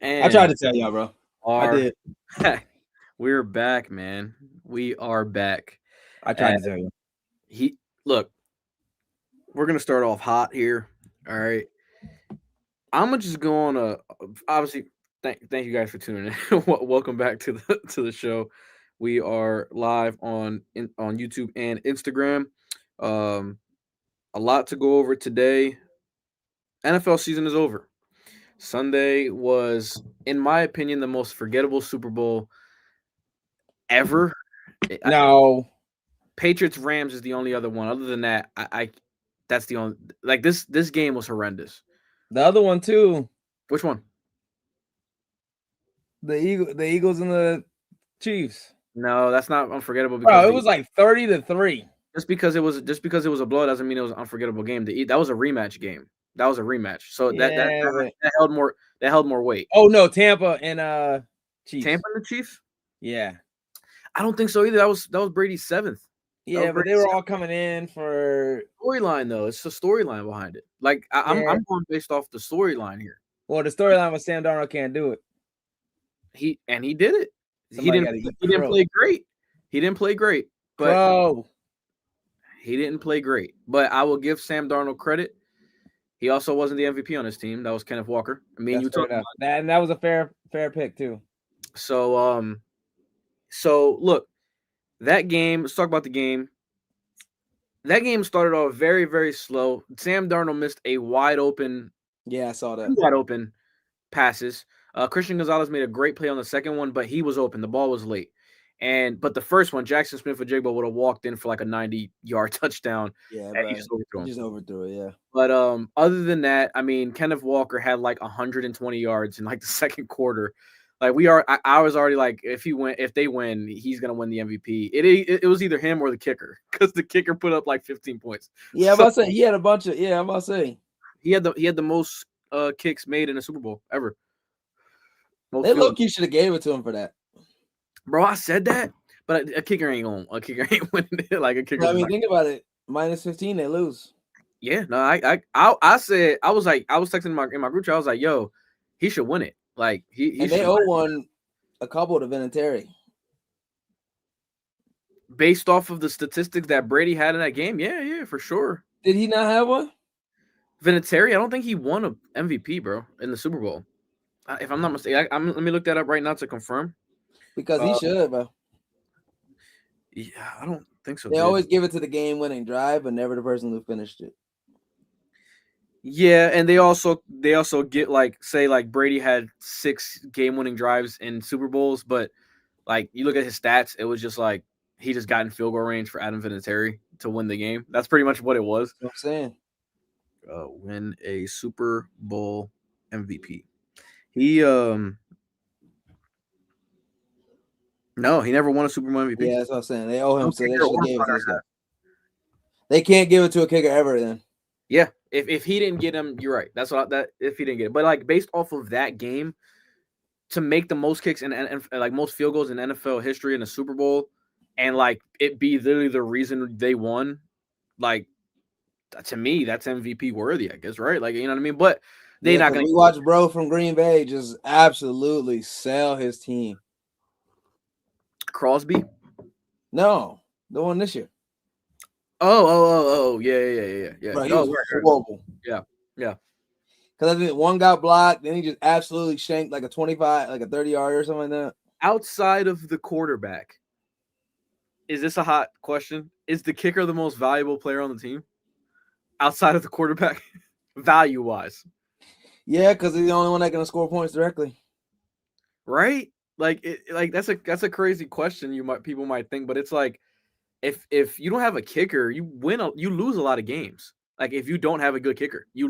I tried to tell y'all, bro. I are did. we're back, man. We are back. I tried to tell you. Look, we're gonna start off hot here. All right. I'm gonna just go on a obviously thank you guys for tuning in. Welcome back to the show. We are live on YouTube and Instagram. Um, a lot to go over today. NFL season is over. Sunday was, in my opinion, the most forgettable Super Bowl ever. No. Patriots Rams is the only other one. Other than that, I that's the only this game was horrendous. The other one too. Which one? The Eagles and the Chiefs. No, that's not unforgettable because it was like 30-3. Just because it was a blow doesn't mean it was an unforgettable game. That was a rematch game. That was a rematch. So that held more weight. Oh no, Tampa and Chiefs. Tampa and the Chiefs? Yeah. I don't think so either. That was Brady's 7th. Yeah, but they were all coming in for storyline though. It's the storyline behind it. Like I'm going based off the storyline here. Well, the storyline was Sam Darnold can't do it. He did it. He didn't play great. He didn't play great. But he didn't play great. But I will give Sam Darnold credit. He also wasn't the MVP on his team. That was Kenneth Walker. I mean, you talked about that, and that was a fair pick too. So look, that game. Let's talk about the game. That game started off very, very slow. Sam Darnold missed a wide open. Yeah, I saw that. Wide open passes. Christian Gonzalez made a great play on the second one, but he was open. The ball was late. But the first one, Jackson Smith-Njigba would have walked in for like a 90-yard touchdown. Yeah, but he just overthrew it, yeah. But other than that, I mean, Kenneth Walker had like 120 yards in like the second quarter. Like I was already like, if they win, he's gonna win the MVP. It was either him or the kicker because the kicker put up like 15 points. Yeah, I'm about to say he had a bunch of. Yeah, I'm about to say he had the most kicks made in a Super Bowl ever. They low-key should have gave it to him for that. Bro, I said that, but a kicker ain't winning it like a kicker. I mean, think about it. -15, they lose. Yeah, no, I said I was texting in my group chat. I was like, yo, he should win it. Like he and they owe one a couple to Vinatieri. Based off of the statistics that Brady had in that game, yeah, for sure. Did he not have one? Vinatieri, I don't think he won a MVP, bro, in the Super Bowl. If I'm not mistaken, let me look that up right now to confirm. Because he should, bro. Yeah, I don't think so. They always give it to the game-winning drive, but never the person who finished it. Yeah, and they also get say Brady had 6 game-winning drives in Super Bowls, but like you look at his stats, it was just like he just got in field goal range for Adam Vinatieri to win the game. That's pretty much what it was. That's what I'm saying. Win a Super Bowl MVP. He no, he never won a Super Bowl MVP. Yeah, that's what I'm saying. They owe him, so they should have gave it to this guy. They can't give it to a kicker ever then. Yeah, if he didn't get him, you're right. That's what if he didn't get it. But like based off of that game, to make the most kicks and like most field goals in NFL history in a Super Bowl, and like it be literally the reason they won, like to me, that's MVP worthy, I guess, right? Like you know what I mean? But they're not gonna watch bro from Green Bay just absolutely sell his team. Crosby? No, the one this year. Oh, yeah. Bro, he was horrible. Yeah. Because I think one got blocked, then he just absolutely shanked like a 25, like a 30-yard or something like that. Outside of the quarterback, is this a hot question? Is the kicker the most valuable player on the team? Outside of the quarterback, value-wise? Yeah, because he's the only one that can score points directly. Right? Like that's a crazy question. People might think, but it's like if you don't have a kicker, you lose a lot of games. Like if you don't have a good kicker, you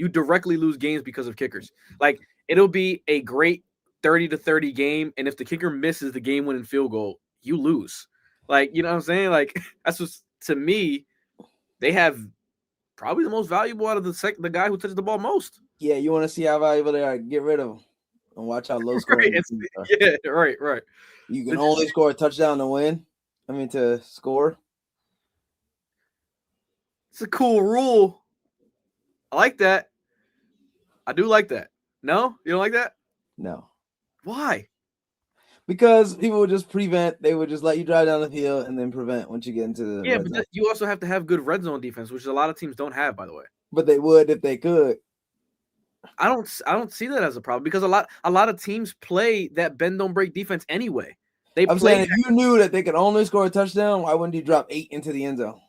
directly lose games because of kickers. Like it'll be a great 30-30 game, and if the kicker misses the game-winning field goal, you lose. Like you know what I'm saying? Like that's just to me, they have probably the most valuable out of the guy who touches the ball most. Yeah, you want to see how valuable they are? Get rid of them. And watch how low scoring. Yeah, right. You can only score a touchdown to win. I mean, to score. It's a cool rule. I like that. I do like that. No? You don't like that? No. Why? Because people would just prevent. They would just let you drive down the field and then prevent once you get into the red zone. You also have to have good red zone defense, which a lot of teams don't have, by the way. But they would if they could. I don't see that as a problem because a lot of teams play that bend don't break defense anyway. I'm saying if you knew that they could only score a touchdown, why wouldn't you drop 8 into the end zone?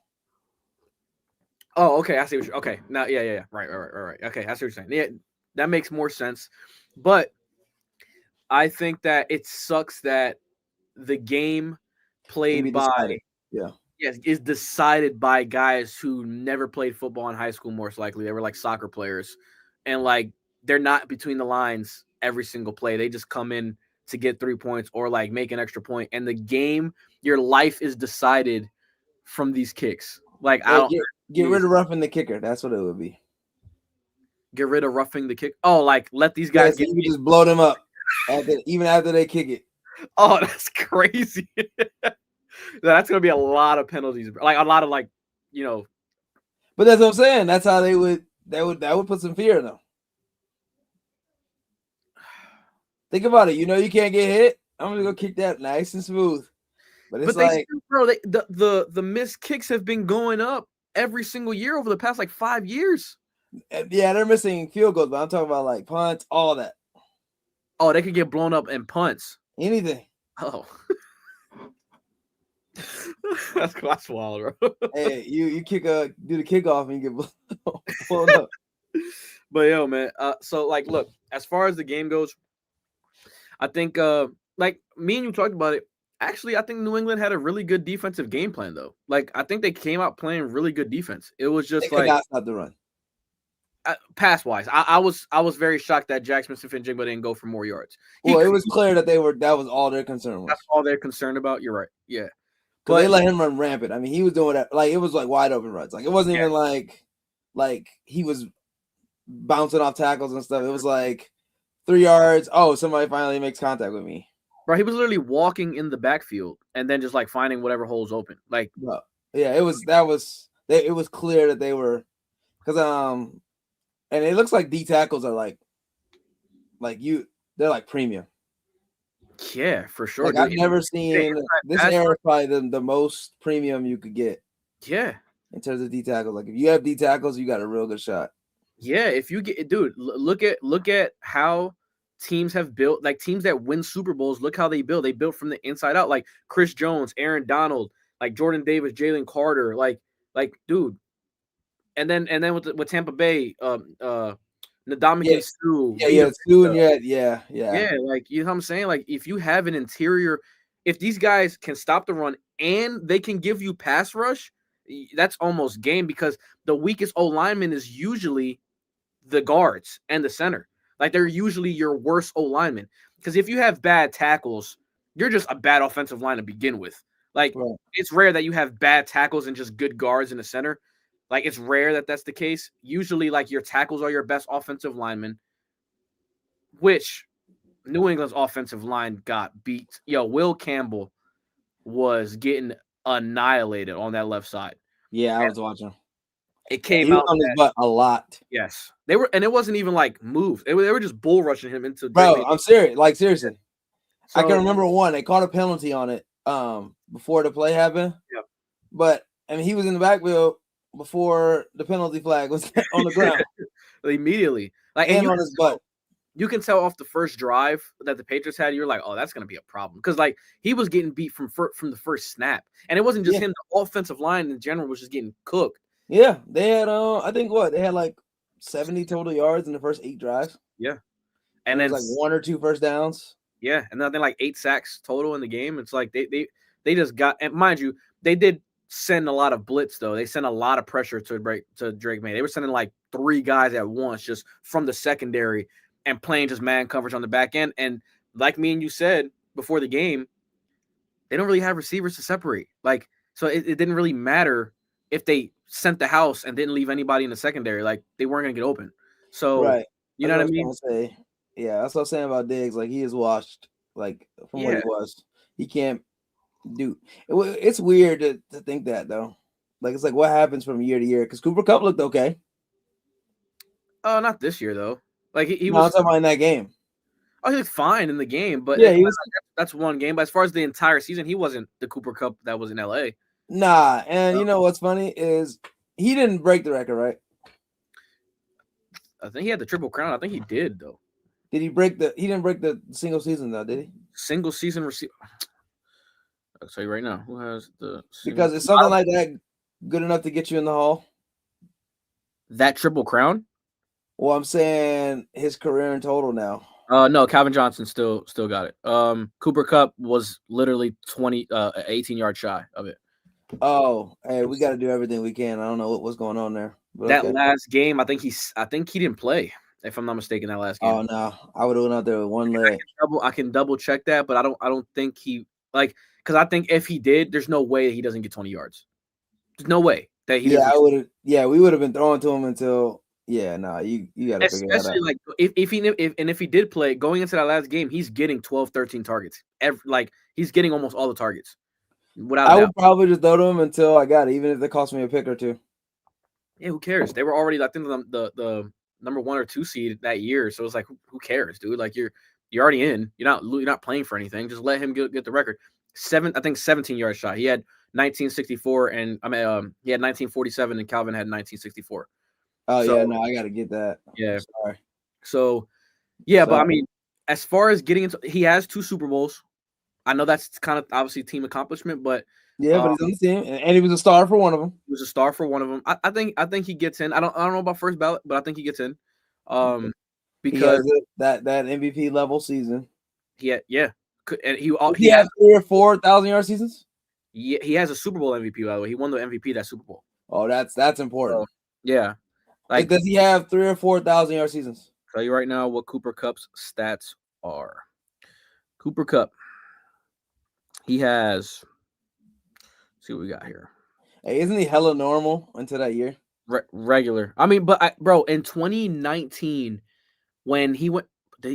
Oh, okay. I see what you're okay. Now, yeah. Right. Okay, I see what you're saying. Yeah, that makes more sense. But I think that it sucks that the game played by is decided by guys who never played football in high school. Most likely, they were like soccer players, and like they're not between the lines every single play. They just come in to get 3 points or like make an extra point. And the game, your life is decided from these kicks. Like I don't get rid of roughing the kicker. That's what it would be. Get rid of roughing the kick. Oh, like let these guys you just blow them up even after they kick it. Oh, that's crazy. That's gonna be a lot of penalties, like a lot of like, you know. But that's what I'm saying. That's how that would put some fear in them. Think about it. You know you can't get hit. I'm gonna go kick that nice and smooth. But it's the missed kicks have been going up every single year over the past like 5 years. Yeah, they're missing field goals, but I'm talking about like punts, all that. Oh, they could get blown up in punts. Anything. Oh. That's wild, bro. Hey, you do the kickoff and you get blown up. But yo, man. So like, look, as far as the game goes, I think like me and you talked about it. Actually, I think New England had a really good defensive game plan, though. Like, I think they came out playing really good defense. It was just they could not stop the run. Pass wise, I was very shocked that Jack Smith-Njigba didn't go for more yards. It was clear that that was all their concern was. That's all they're concerned about. You're right. Yeah, but they let him run rampant. I mean, he was doing that like it was like wide open runs. Like it wasn't even like he was bouncing off tackles and stuff. It was like 3 yards. Oh, somebody finally makes contact with me. Bro, he was literally walking in the backfield and then just like finding whatever holes open. Like, yeah, it was clear that they were because and it looks like D tackles are they're like premium. Yeah, for sure. Like, I've never seen this era probably the most premium you could get. Yeah, in terms of D tackles, like if you have D tackles, you got a real good shot. Yeah, if you get, dude, look at how teams have built, like teams that win Super Bowls. Look how they build. They built from the inside out, like Chris Jones, Aaron Donald, like Jordan Davis, Jalen Carter, like dude. And then with Tampa Bay, Ndamukong Suh. Yeah. Like, you know what I'm saying? Like, if you have an interior, if these guys can stop the run and they can give you pass rush, that's almost game, because the weakest O lineman is usually the guards and the center. Like, they're usually your worst O lineman. Because if you have bad tackles, you're just a bad offensive line to begin with. Like, It's rare that you have bad tackles and just good guards in the center. Like, it's rare that that's the case. Usually, like, your tackles are your best offensive linemen, which New England's offensive line got beat. Yo, Will Campbell was getting annihilated on that left side. Yeah, I was watching. It came out on his butt a lot. Yes, they were, and it wasn't even like moves. They were just bull rushing him into. Bro, I'm serious. Like, seriously, I can remember one. They caught a penalty on it before the play happened. Yeah, but I mean, he was in the backfield before the penalty flag was on the ground. Immediately, like, and on his butt. You can tell off the first drive that the Patriots had. You're like, oh, that's going to be a problem, because like he was getting beat from the first snap, and it wasn't just him. The offensive line in general was just getting cooked. Yeah, they had I think they had like 70 total yards in the first 8 drives. Yeah, and then like 1 or 2 first downs. Yeah, and then like 8 sacks total in the game. It's like they just got, and mind you, they did send a lot of blitz though. They sent a lot of pressure to Drake May. They were sending like 3 guys at once just from the secondary and playing just man coverage on the back end. And like me and you said before the game, they don't really have receivers to separate. Like, so it didn't really matter if they sent the house and didn't leave anybody in the secondary. Like, they weren't going to get open. So, you know what I mean? Yeah, that's what I'm saying about Diggs. Like, he is washed, like, from what he was. He can't do – it's weird to think that, though. Like, it's like, what happens from year to year? Because Cooper Kupp looked okay. Oh, not this year, though. Like, he was talking about in that game. Oh, he looked fine in the game, but Yeah, he was. that's one game. But as far as the entire season, he wasn't the Cooper Cup that was in LA. Nah, and you know what's funny is he didn't break the record, right? I think he had the Triple Crown. I think he did though. Did he break the? He didn't break the single season though, did he? Single season receiver. I'll tell you right now. Who has the Because it's something like that good enough to get you in the hall? That Triple Crown? Well, I'm saying his career in total now. No, Calvin Johnson still got it. Cooper Kupp was literally 18 yards shy of it. Oh, hey, we got to do everything we can. I don't know what's going on there. But that last game, I think he didn't play. If I'm not mistaken, that last game. Oh no, I would have went out there with one leg. I can double check that, but I don't think he because I think if he did, there's no way he doesn't get 20 yards. There's no way that he. Yeah, I would have. Yeah, we would have been throwing to him until. Yeah, no, you got to figure that out. Especially like if he did play going into that last game, he's getting 12, 13 targets. He's getting almost all the targets. Without I would probably just throw to him until I got it, even if it cost me a pick or two. Yeah, who cares? They were already, I think, the number 1 or 2 seed that year. So it's like, who cares, dude? Like you're already in. You're not playing for anything. Just let him get the record. 17 yards shot. He had 1964, and he had 1947, and Calvin had 1964. Oh yeah, no, I got to get that. Yeah, sorry. So yeah, but I mean, as far as getting into, he has 2 Super Bowls. I know that's kind of obviously team accomplishment, but yeah, but he's on the team, and he was a star for one of them. He was a star for one of them. I think he gets in. I don't know about first ballot, but I think he gets in. Because he has that MVP level season. Yeah. And he had 3,000 or 4,000 yard seasons. Yeah, he has a Super Bowl MVP, by the way. He won the MVP that Super Bowl. Oh, that's important. So, yeah. Like, does he have 3,000 or 4,000 yard seasons? I'll tell you right now what Cooper Kupp's stats are. Cooper Kupp. He has. Let's see what we got here. Hey, isn't he hella normal until that year? Regular. I mean, but bro, in 2019, when he went,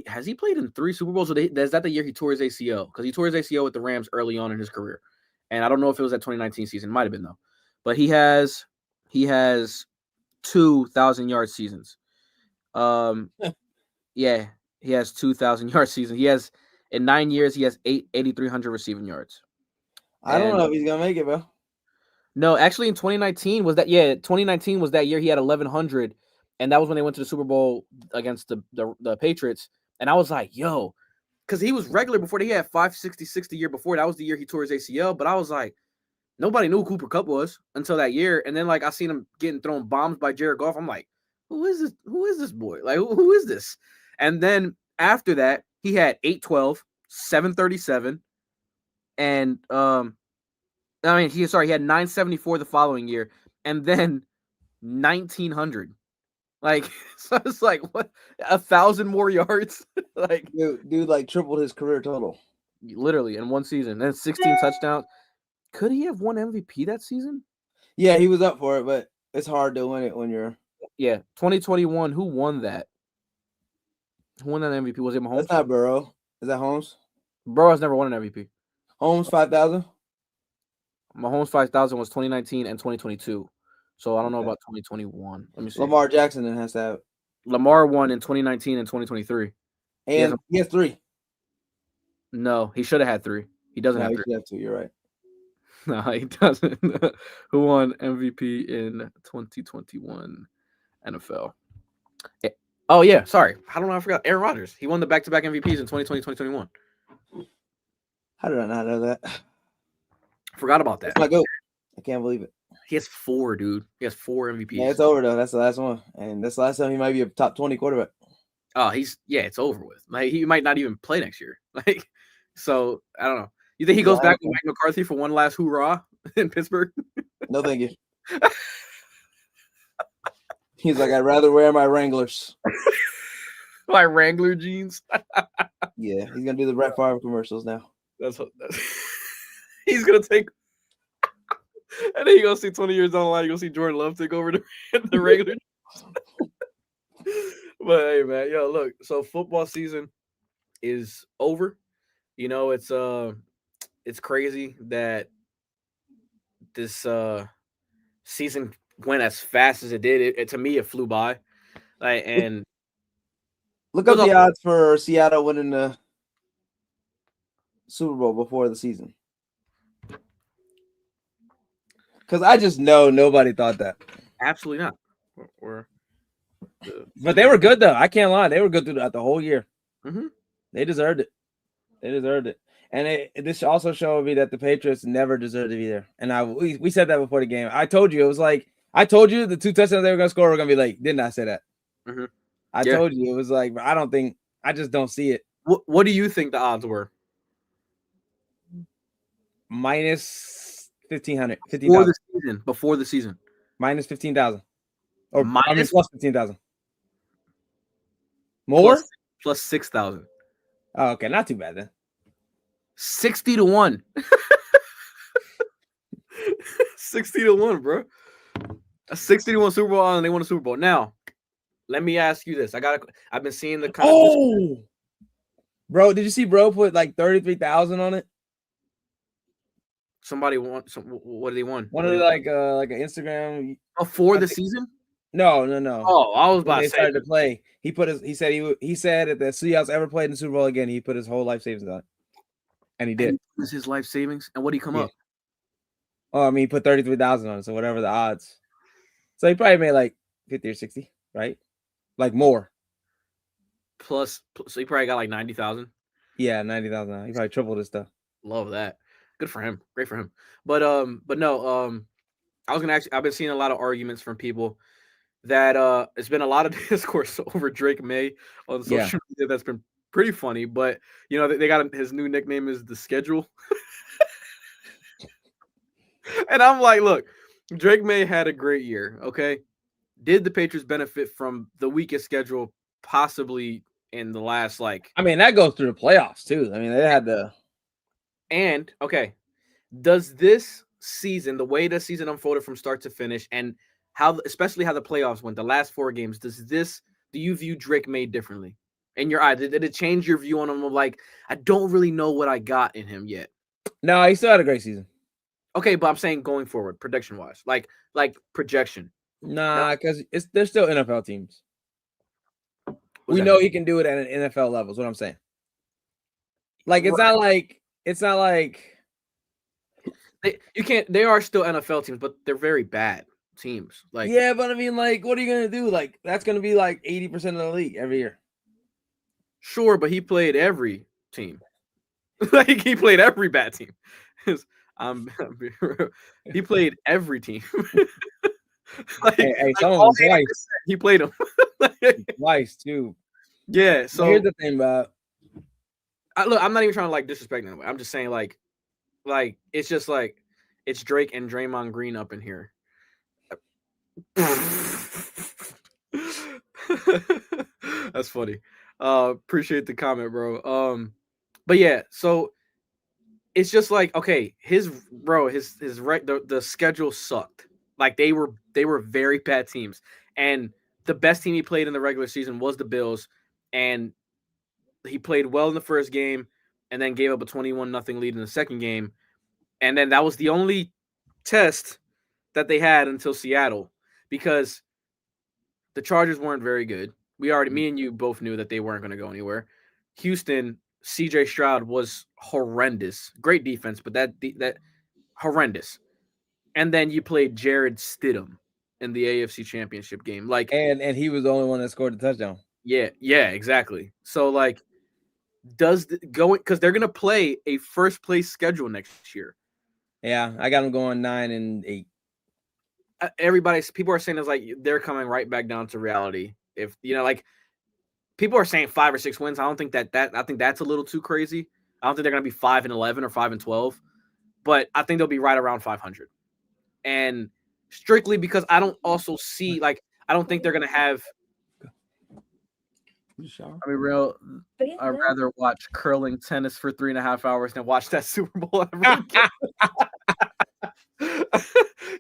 has he played in 3 Super Bowls? Or is that the year he tore his ACL? Because he tore his ACL with the Rams early on in his career, and I don't know if it was that 2019 season. Might have been though. But he has 2,000-yard seasons. Yeah, he has 2,000-yard seasons. He has in 9 years he has 8,300 receiving yards. I don't know if he's gonna make it, bro. No, actually, in 2019 was that year he had 1,100, and that was when they went to the Super Bowl against the Patriots. And I was like, yo, because he was regular before. He had 566 the year before. That was the year he tore his ACL. But I was like, nobody knew who Cooper Kupp was until that year. And then like I seen him getting thrown bombs by Jared Goff. I'm like, who is this? Who is this boy? Like who is this? And then after that, he had 812, 737, and he had 974 the following year, and then 1,900. Like, so it's like what 1,000 more yards. Like, dude, like tripled his career total, literally in one season. Then 16 touchdowns. Could he have won MVP that season? Yeah, he was up for it, but it's hard to win it when you're. Yeah, 2021. Who won that? Who won that MVP? Was it Mahomes? That's not Burrow. Is that Holmes? Burrow has never won an MVP. Holmes 5,000. Mahomes 5,000 was 2019 and 2022. So I don't know about 2021. Let me see. Lamar Jackson then has to have. Lamar won in 2019 and 2023. And he has 3. No, he should have had 3. He doesn't have 3. He should have 2. You're right. No, he doesn't. Who won MVP in 2021 NFL? Oh, yeah. Sorry. I don't know. I forgot. Aaron Rodgers. He won the back-to-back MVPs in 2020, 2021. How did I not know that? Forgot about that. I can't believe it. He has 4, dude. He has 4 MVPs. Yeah, it's over, though. That's the last one. And that's the last time he might be a top 20 quarterback. Oh, it's over with. Like, he might not even play next year. Like, so, I don't know. You think he goes back to Mike McCarthy for one last hoorah in Pittsburgh? No, thank you. He's like, I'd rather wear my Wranglers. My Wrangler jeans? Yeah, he's going to do the Brett Favre commercials now. That's he's going to take – and then you're going to see 20 years down the line, you're going to see Jordan Love take over the Wrangler. But, hey, man, yo, look. So, football season is over. You know, it's crazy that this season went as fast as it did. To me, it flew by. And Look up the odds for Seattle winning the Super Bowl before the season. Because I just know nobody thought that. Absolutely not. But they were good, though. I can't lie. They were good throughout the whole year. Mm-hmm. They deserved it. And this also showed me that the Patriots never deserved it either. And we said that before the game. I told you. It was like, I told you the 2 touchdowns they were going to score were going to be late. Didn't I say that? Mm-hmm. I told you. It was like, I just don't see it. What do you think the odds were? Minus 1,500. Before the season. Minus 15,000. Or minus plus 15,000. More? Plus 6,000. Oh, okay. Not too bad then. 60-1. 60-1, bro. A 60-1 Super Bowl and they won a Super Bowl. Now, let me ask you this. I've been seeing the bro, did you see bro put like 33,000 on it? Somebody won. What did he won? One of like an Instagram before the season? No. Oh, I was about to say. They started to play. He said if the Seahawks ever played in the Super Bowl again, he put his whole life savings on it. And he did. And it was his life savings. And what did he come up? Oh, I mean, he put 33,000 on it, so whatever the odds. So he probably made like 50 or 60, right? Like more. So he probably got like 90,000. Yeah, 90,000. He probably tripled his stuff. Love that. Good for him. Great for him. But no, I was gonna actually. I've been seeing a lot of arguments from people that it's been a lot of discourse over Drake May on social media. That's been pretty funny. But they got his new nickname is the Schedule. And I'm like, look, Drake May had a great year. Okay, did the Patriots benefit from the weakest schedule possibly in the last I mean, that goes through the playoffs too. I mean, they had the. And okay, does this season, the way the season unfolded from start to finish, and especially how the playoffs went, the last 4 games, do you view Drake May differently in your eye? Did it change your view on him? Of I don't really know what I got in him yet. No, he still had a great season. Okay, but I'm saying going forward, prediction wise, like projection. Nah, because they're still NFL teams. We know he can do it at an NFL level. Is what I'm saying. It's not like they are still NFL teams, but they're very bad teams. But I mean, what are you gonna do? That's gonna be 80% of the league every year. Sure, but he played every team. He played every bad team. He played every team. Some of them twice. He played them twice too. Yeah. So here's the thing about. Look, I'm not even trying to disrespect anybody. I'm just saying it's just it's Drake and Draymond Green up in here. That's funny. Appreciate the comment, bro. But yeah, so it's just okay, the schedule sucked. They were very bad teams, and the best team he played in the regular season was the Bills, and he played well in the first game, and then gave up a 21-0 lead in the second game, and then that was the only test that they had until Seattle, because the Chargers weren't very good. Me and you both knew that they weren't going to go anywhere. Houston, CJ Stroud was horrendous. Great defense, but that horrendous. And then you played Jared Stidham in the AFC Championship game. And he was the only one that scored the touchdown. Yeah, exactly. So because they're gonna play a first place schedule next year. Yeah, I got them going 9-8. People are saying it's they're coming right back down to reality. If people are saying 5 or 6 wins. I don't think I think that's a little too crazy. I don't think they're gonna be 5-11 or 5-12, but I think they'll be right around 500. And strictly because I don't also see I don't think they're gonna have. I mean, I'd rather watch curling tennis for 3.5 hours than watch that Super Bowl ever again.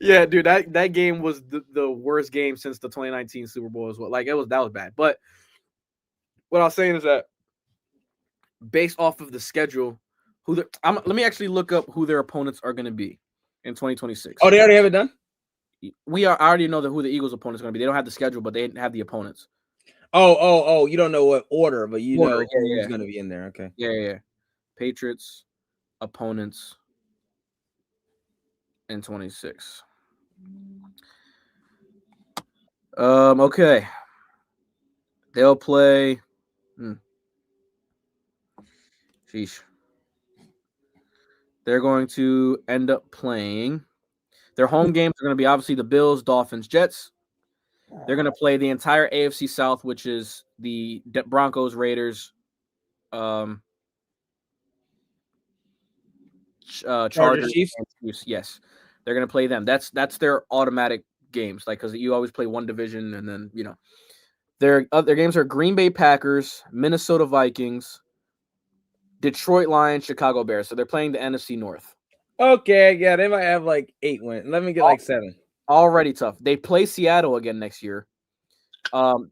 Yeah, dude, that game was the worst game since the 2019 Super Bowl as well. That was bad. But what I was saying is that based off of the schedule, let me actually look up who their opponents are going to be in 2026. Oh, they already have it done? I already know who the Eagles' opponents are going to be. They don't have the schedule, but they have the opponents. Oh, you don't know what order, but you Order, know yeah. who's going to be in there. Okay. Yeah. Patriots, opponents, in 26. Okay. They'll play. Sheesh. They're going to end up playing. Their home games are going to be obviously the Bills, Dolphins, Jets. They're going to play the entire AFC South, which is the Broncos, Raiders, Chargers, Chiefs. Chiefs. Yes, they're going to play them. That's their automatic games, like because you always play one division, and then their games are Green Bay Packers, Minnesota Vikings, Detroit Lions, Chicago Bears. So they're playing the NFC North. Okay, yeah, they might have like 8 wins. Let me get like 7. Already tough. They play Seattle again next year.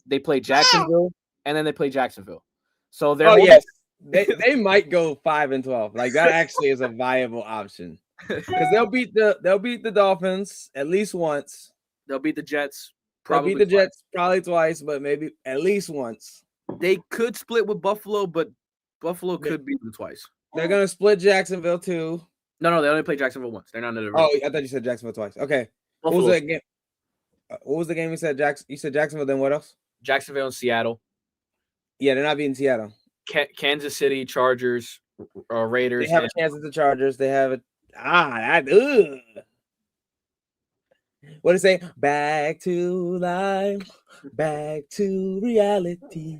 They play Jacksonville, and then they play Jacksonville. So they're yes, they might go 5-12. Like that actually is a viable option because they'll beat the Dolphins at least once. They'll beat the Jets. They'll beat the Jets probably twice, but maybe at least once. They could split with Buffalo, but Buffalo could beat them twice. They're gonna split Jacksonville too. No, they only play Jacksonville once. They're not in the. Oh, I thought you said Jacksonville twice. Okay. Buffalo. What was that game? What was the game you said? You said Jacksonville. Then what else? Jacksonville and Seattle. Yeah, they're not beating Seattle. Kansas City, Chargers, Raiders. They have a chance at the Chargers. They have it. What did it say? Back to life, back to reality.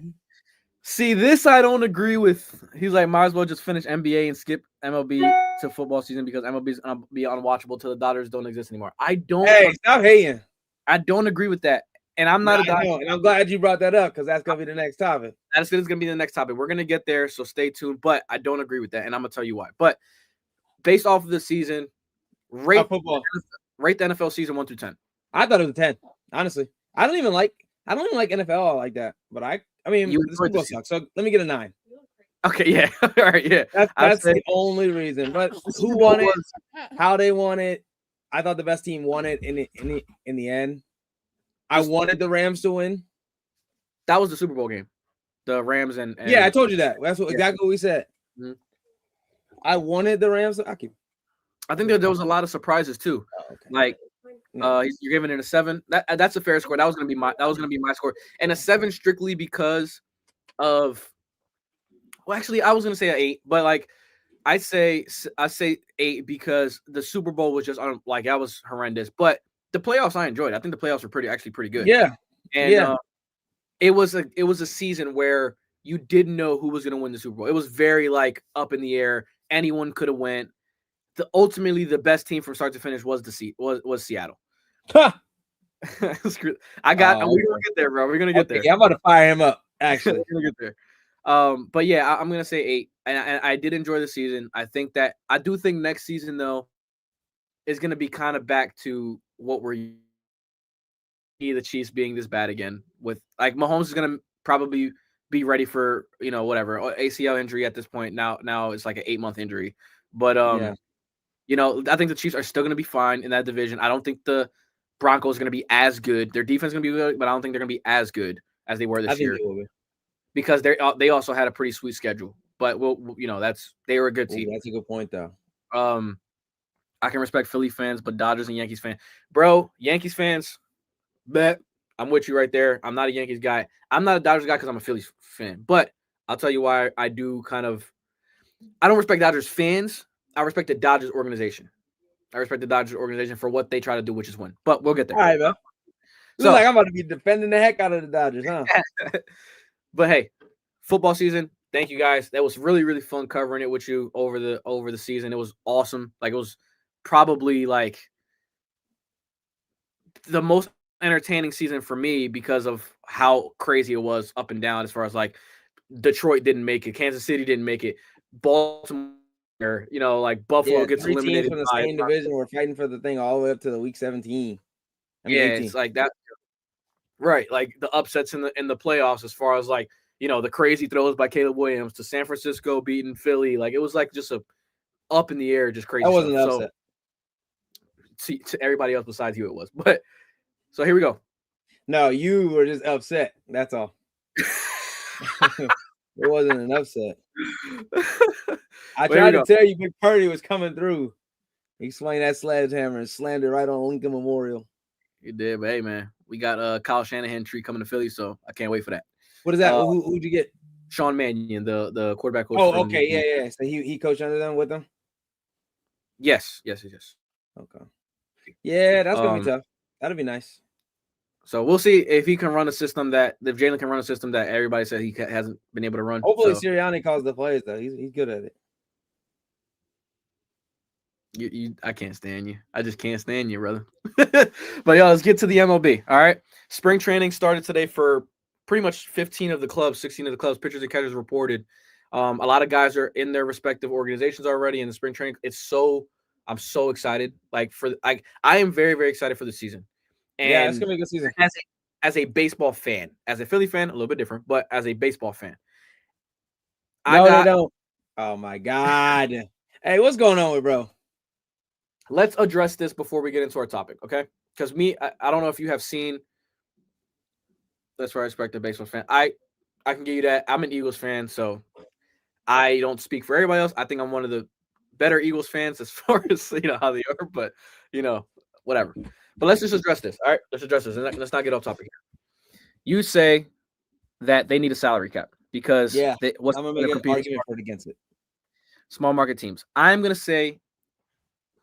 See, this I don't agree with. He's like, might as well just finish NBA and skip MLB to football season because MLB is gonna be unwatchable till the Dodgers don't exist anymore. I don't. Hey, stop hating. I don't agree with that, and I'm not a Dodger. And I'm glad you brought that up because that's gonna be the next topic. That's gonna be the next topic. We're gonna get there, so stay tuned. But I don't agree with that, and I'm gonna tell you why. But based off of the season, rate the NFL season 1 through 10. I thought it was a 10. Honestly, I don't even like NFL like that. But I mean, the Super Bowl sucks. So let me get a 9. Okay, yeah, all right, yeah. That's the only reason. But who won it? How they won it? I thought the best team won it in the end. I wanted the Rams to win. That was the Super Bowl game. The Rams and yeah, I told you that. That's exactly what we said. Mm-hmm. I wanted the Rams. I think there was a lot of surprises too. Oh, okay. Like you're giving it a 7. That's a fair score. That was gonna be my score, and a 7 strictly because of. Well, actually, I was gonna say an 8, but like I say 8 because the Super Bowl was just that was horrendous. But the playoffs I enjoyed. I think the playoffs were pretty good. Yeah, and it was a season where you didn't know who was gonna win the Super Bowl. It was very like up in the air. Anyone could have went. Ultimately, the best team from start to finish was Seattle. Huh. We're gonna get there, bro. We're gonna get there. Yeah, I'm about to fire him up. Actually, we're gonna get there. But yeah, I'm gonna say 8, and I did enjoy the season. I do think next season though is gonna be kind of back to what we're the Chiefs being this bad again. With like Mahomes is gonna probably be ready for whatever ACL injury at this point. Now it's like an 8-month injury, but I think the Chiefs are still gonna be fine in that division. I don't think the Broncos are gonna be as good. Their defense is gonna be good, but I don't think they're gonna be as good as they were this year. Because they also had a pretty sweet schedule, but they were a good team. That's a good point, though. I can respect Philly fans, but Dodgers and Yankees fans, bro. Yankees fans, bet I'm with you right there. I'm not a Yankees guy. I'm not a Dodgers guy because I'm a Phillies fan. But I'll tell you why I do I don't respect Dodgers fans. I respect the Dodgers organization. I respect the Dodgers organization for what they try to do, which is win. But we'll get there. All right, bro. So like I'm about to be defending the heck out of the Dodgers, huh? But hey, football season. Thank you guys. That was really, really fun covering it with you over the season. It was awesome. Like it was probably like the most entertaining season for me because of how crazy it was up and down as far as like Detroit didn't make it, Kansas City didn't make it, Baltimore, like Buffalo gets eliminated from the same division. We're fighting for the thing all the way up to the week 17. It's like that. Right, like the upsets in the playoffs as far as like, the crazy throws by Caleb Williams to San Francisco beating Philly. Like it was like just a up in the air, just crazy. That wasn't an upset. So, to everybody else besides you it was. But so here we go. No, you were just upset. That's all. It wasn't an upset. I tried to tell you Big Purdy was coming through. He swung that sledgehammer and slammed it right on Lincoln Memorial. You did, but hey, man, we got Kyle Shanahan tree coming to Philly, so I can't wait for that. What is that? Who'd you get? Sean Mannion, the quarterback coach. Oh, okay, yeah. So he coached under them with them? Yes. Okay. Yeah, that's gonna be tough. That'll be nice. So we'll see if he can run a system if Jalen can run a system that everybody said he hasn't been able to run. Hopefully, Sirianni calls the plays though. He's good at it. I can't stand you. I just can't stand you, brother. But let's get to the MLB. All right. Spring training started today for pretty much 15 of the clubs, 16 of the clubs. Pitchers and catchers reported. A lot of guys are in their respective organizations already in the spring training. I'm so excited. I am very, very excited for the season. And yeah, it's gonna be a good season. As a baseball fan, as a Philly fan, a little bit different, but as a baseball fan, they don't. Oh my God! Hey, what's going on with bro? Let's address this before we get into our topic, okay? Because I don't know if you have seen. That's where I respect a baseball fan. I can give you that. I'm an Eagles fan, so I don't speak for everybody else. I think I'm one of the better Eagles fans as far as how they are, but whatever. But let's just address this. All right, let's address this. And let's not get off topic here. You say that they need a salary cap because I'm gonna make an argument for it against it. Small market teams. I'm gonna say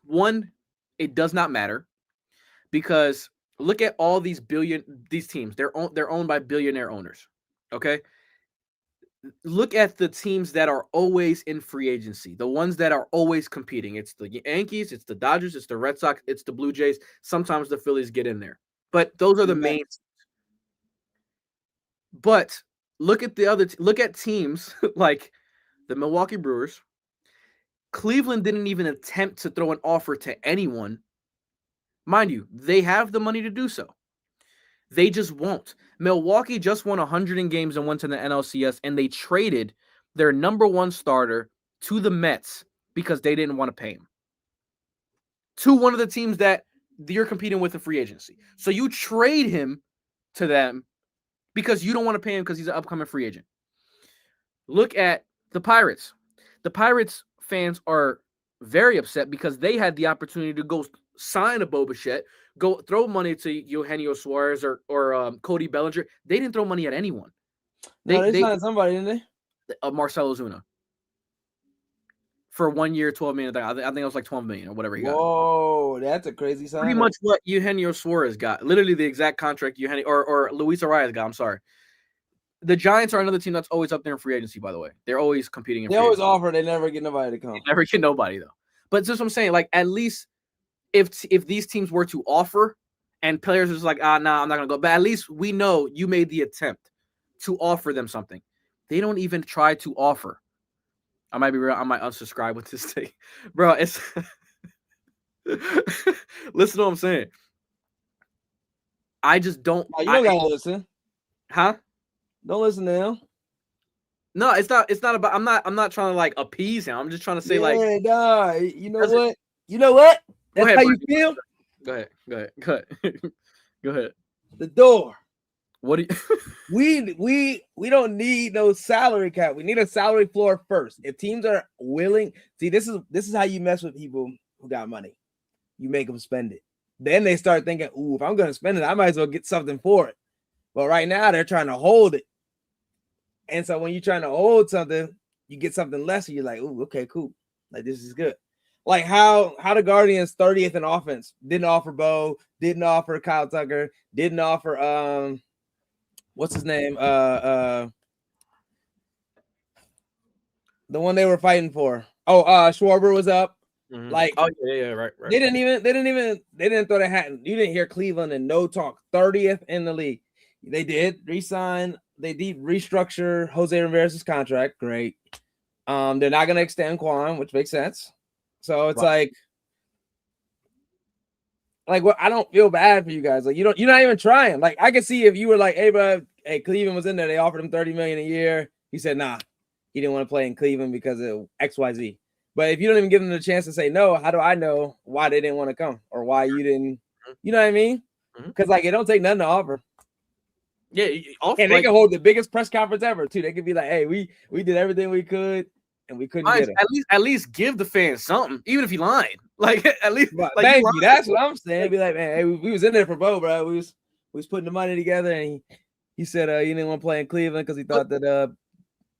one, it does not matter because look at all these teams. They're owned by billionaire owners. Okay. Look at the teams that are always in free agency, the ones that are always competing. It's the Yankees, it's the Dodgers, it's the Red Sox, it's the Blue Jays. Sometimes the Phillies get in there, but those are the main. But look at look at teams like the Milwaukee Brewers. Cleveland didn't even attempt to throw an offer to anyone. Mind you, they have the money to do so. They just won't. Milwaukee just won 100 games and went to the NLCS, and they traded their number one starter to the Mets because they didn't want to pay him. To one of the teams that you're competing with in free agency. So you trade him to them because you don't want to pay him because he's an upcoming free agent. Look at the Pirates. The Pirates fans are very upset because they had the opportunity to go sign a Bo Bichette, go throw money to Eugenio Suarez or Cody Bellinger. They didn't throw money at anyone. They signed somebody, didn't they? Marcelo Ozuna. For 1 year, $12 million. I think it was like $12 million or whatever he got. Whoa, that's a crazy sign. Pretty much what Eugenio Suarez got. Literally the exact contract Eugenio or Luis Arias got. I'm sorry. The Giants are another team that's always up there in free agency, by the way. They're always competing in free agency. They always offer. They never get nobody to come. They never get nobody, though. But just what I'm saying, like, at least if these teams were to offer and players are just like, nah, I'm not going to go. But at least we know you made the attempt to offer them something. They don't even try to offer. I might be real. I might unsubscribe with this thing. Bro, it's listen to what I'm saying. I just don't. You don't gotta listen. Huh? Don't listen to him. No, it's not about. I'm not trying to like appease him. I'm just trying to say nah. You know what? You know what? That's ahead, how bro. you feel. Go ahead. The door. What do you? we don't need no salary cap. We need a salary floor first. If teams are willing, see, this is how you mess with people who got money. You make them spend it. Then they start thinking, "Ooh, if I'm going to spend it, I might as well get something for it." But right now they're trying to hold it, and so when you're trying to hold something, you get something less, and you're like, "Ooh, okay, cool. Like this is good." Like how the Guardians 30th in offense didn't offer Bo, didn't offer Kyle Tucker, didn't offer what's his name? The one they were fighting for. Oh, Schwarber was up. Mm-hmm. Like, oh yeah, right. They didn't throw their hat. You didn't hear Cleveland and no talk. 30th in the league. They did resign. They did restructure Jose Ramirez's contract. Great. They're not gonna extend Quan, which makes sense. So it's like what I don't feel bad for you guys. Like you're not even trying. Like I could see if you were like, hey, bro, Cleveland was in there, they offered him $30 million a year. He said, nah, he didn't want to play in Cleveland because of XYZ. But if you don't even give them the chance to say no, how do I know why they didn't want to come or why you didn't? You know what I mean? Because like it don't take nothing to offer. Yeah, and they can hold the biggest press conference ever too. They could be like, "Hey, we did everything we could, and we couldn't get him." At least give the fans something, even if he lying. Like at least, But like, thank you. That's what I'm saying. Be like, man, hey, we was in there for Bo, bro. We was putting the money together, and he said he didn't want to play in Cleveland because he thought that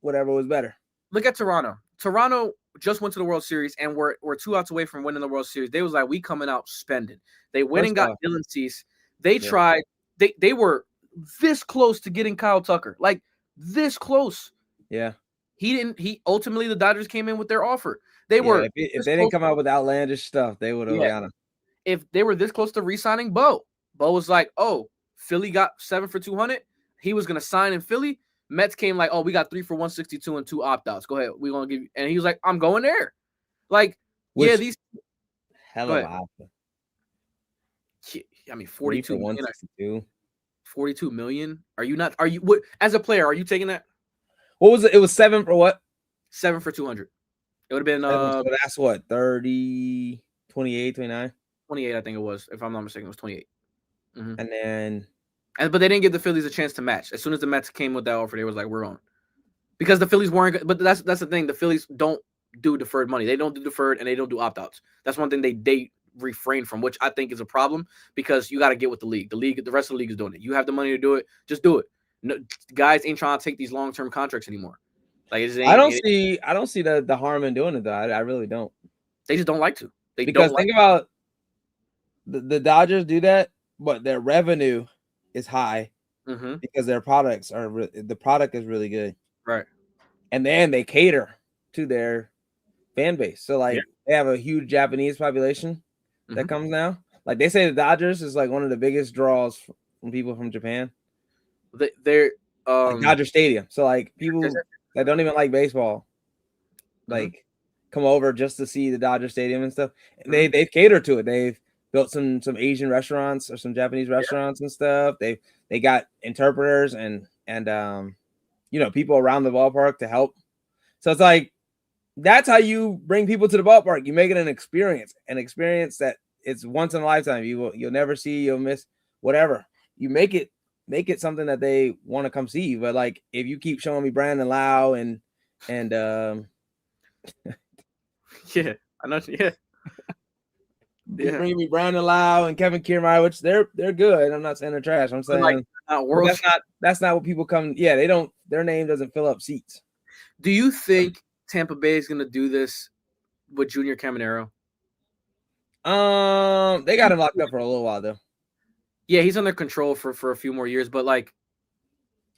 whatever was better. Look at Toronto. Toronto just went to the World Series, and we're 2 outs away from winning the World Series. They was like, we coming out spending. They went and got Dylan Cease. They tried. They were this close to getting Kyle Tucker, like this close. Yeah. He ultimately the Dodgers came in with their offer. They were if they didn't come out with outlandish stuff, they would have got him. If they were this close to re-signing Bo was like, oh, Philly got 7 for $200. He was gonna sign in Philly. Mets came like, oh, we got 3 for $162 and 2 opt-outs. Go ahead, we're gonna give you. And he was like, I'm going there. Like, these hell of an offer. I mean, 42 million, 42 million. Are you what as a player, are you taking that? What was it? It was 7 for what? 7 for $200. It would have been so that's what 30, 28, 29? 28, I think it was. If I'm not mistaken, it was 28. Mm-hmm. And then but they didn't give the Phillies a chance to match. As soon as the Mets came with that offer, they was like, we're on. Because the Phillies weren't, but that's the thing. The Phillies don't do deferred money. They don't do deferred and they don't do opt-outs. That's one thing they refrain from, which I think is a problem because you got to get with the league. The rest of the league is doing it. You have the money to do it. Just do it. No, guys ain't trying to take these long-term contracts anymore. Like I don't see the harm in doing it though. I really don't. They just don't like to. Because think about the Dodgers do that, but their revenue is high because their products the product is really good, right? And then they cater to their fan base. So like they have a huge Japanese population that comes now. Like they say the Dodgers is like one of the biggest draws from people from Japan. They're like Dodger Stadium. So like people that don't even like baseball, like come over just to see the Dodger Stadium and stuff. And they cater to it. They've built some Asian restaurants or some Japanese restaurants and stuff. They got interpreters and people around the ballpark to help. So it's like that's how you bring people to the ballpark. You make it an experience that it's once in a lifetime. You'll never see, you'll miss, whatever. You make it something that they want to come see. But like if you keep showing me Brandon Lau and yeah, I know. Yeah. Bring me Brandon Lau and Kevin Kiermaier, which they're good. I'm not saying they're trash. I'm saying like, that's not what people come. Yeah, they don't. Their name doesn't fill up seats. Do you think Tampa Bay is going to do this with Junior Caminero? They got him locked up for a little while though. Yeah, he's under control for a few more years, but like,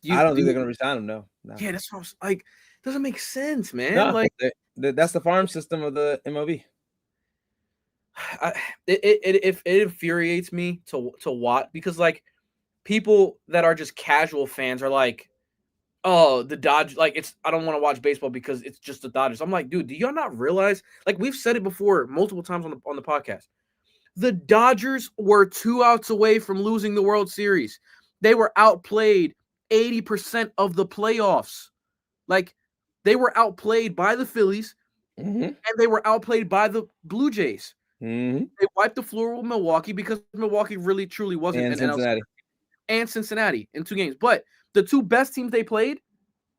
I don't think they're going to resign him. No. Yeah, that's what I was like. Doesn't make sense, man. No, like that's the farm system of the MLB. It infuriates me to watch because like people that are just casual fans are like, oh, the Dodgers, like I don't want to watch baseball because it's just the Dodgers. I'm like, dude, do y'all not realize? Like we've said it before multiple times on the podcast. The Dodgers were 2 outs away from losing the World Series. They were outplayed 80% of the playoffs. Like they were outplayed by the Phillies and they were outplayed by the Blue Jays. They wiped the floor with Milwaukee because Milwaukee really truly wasn't and Cincinnati. And Cincinnati in 2 games. But the 2 best teams they played,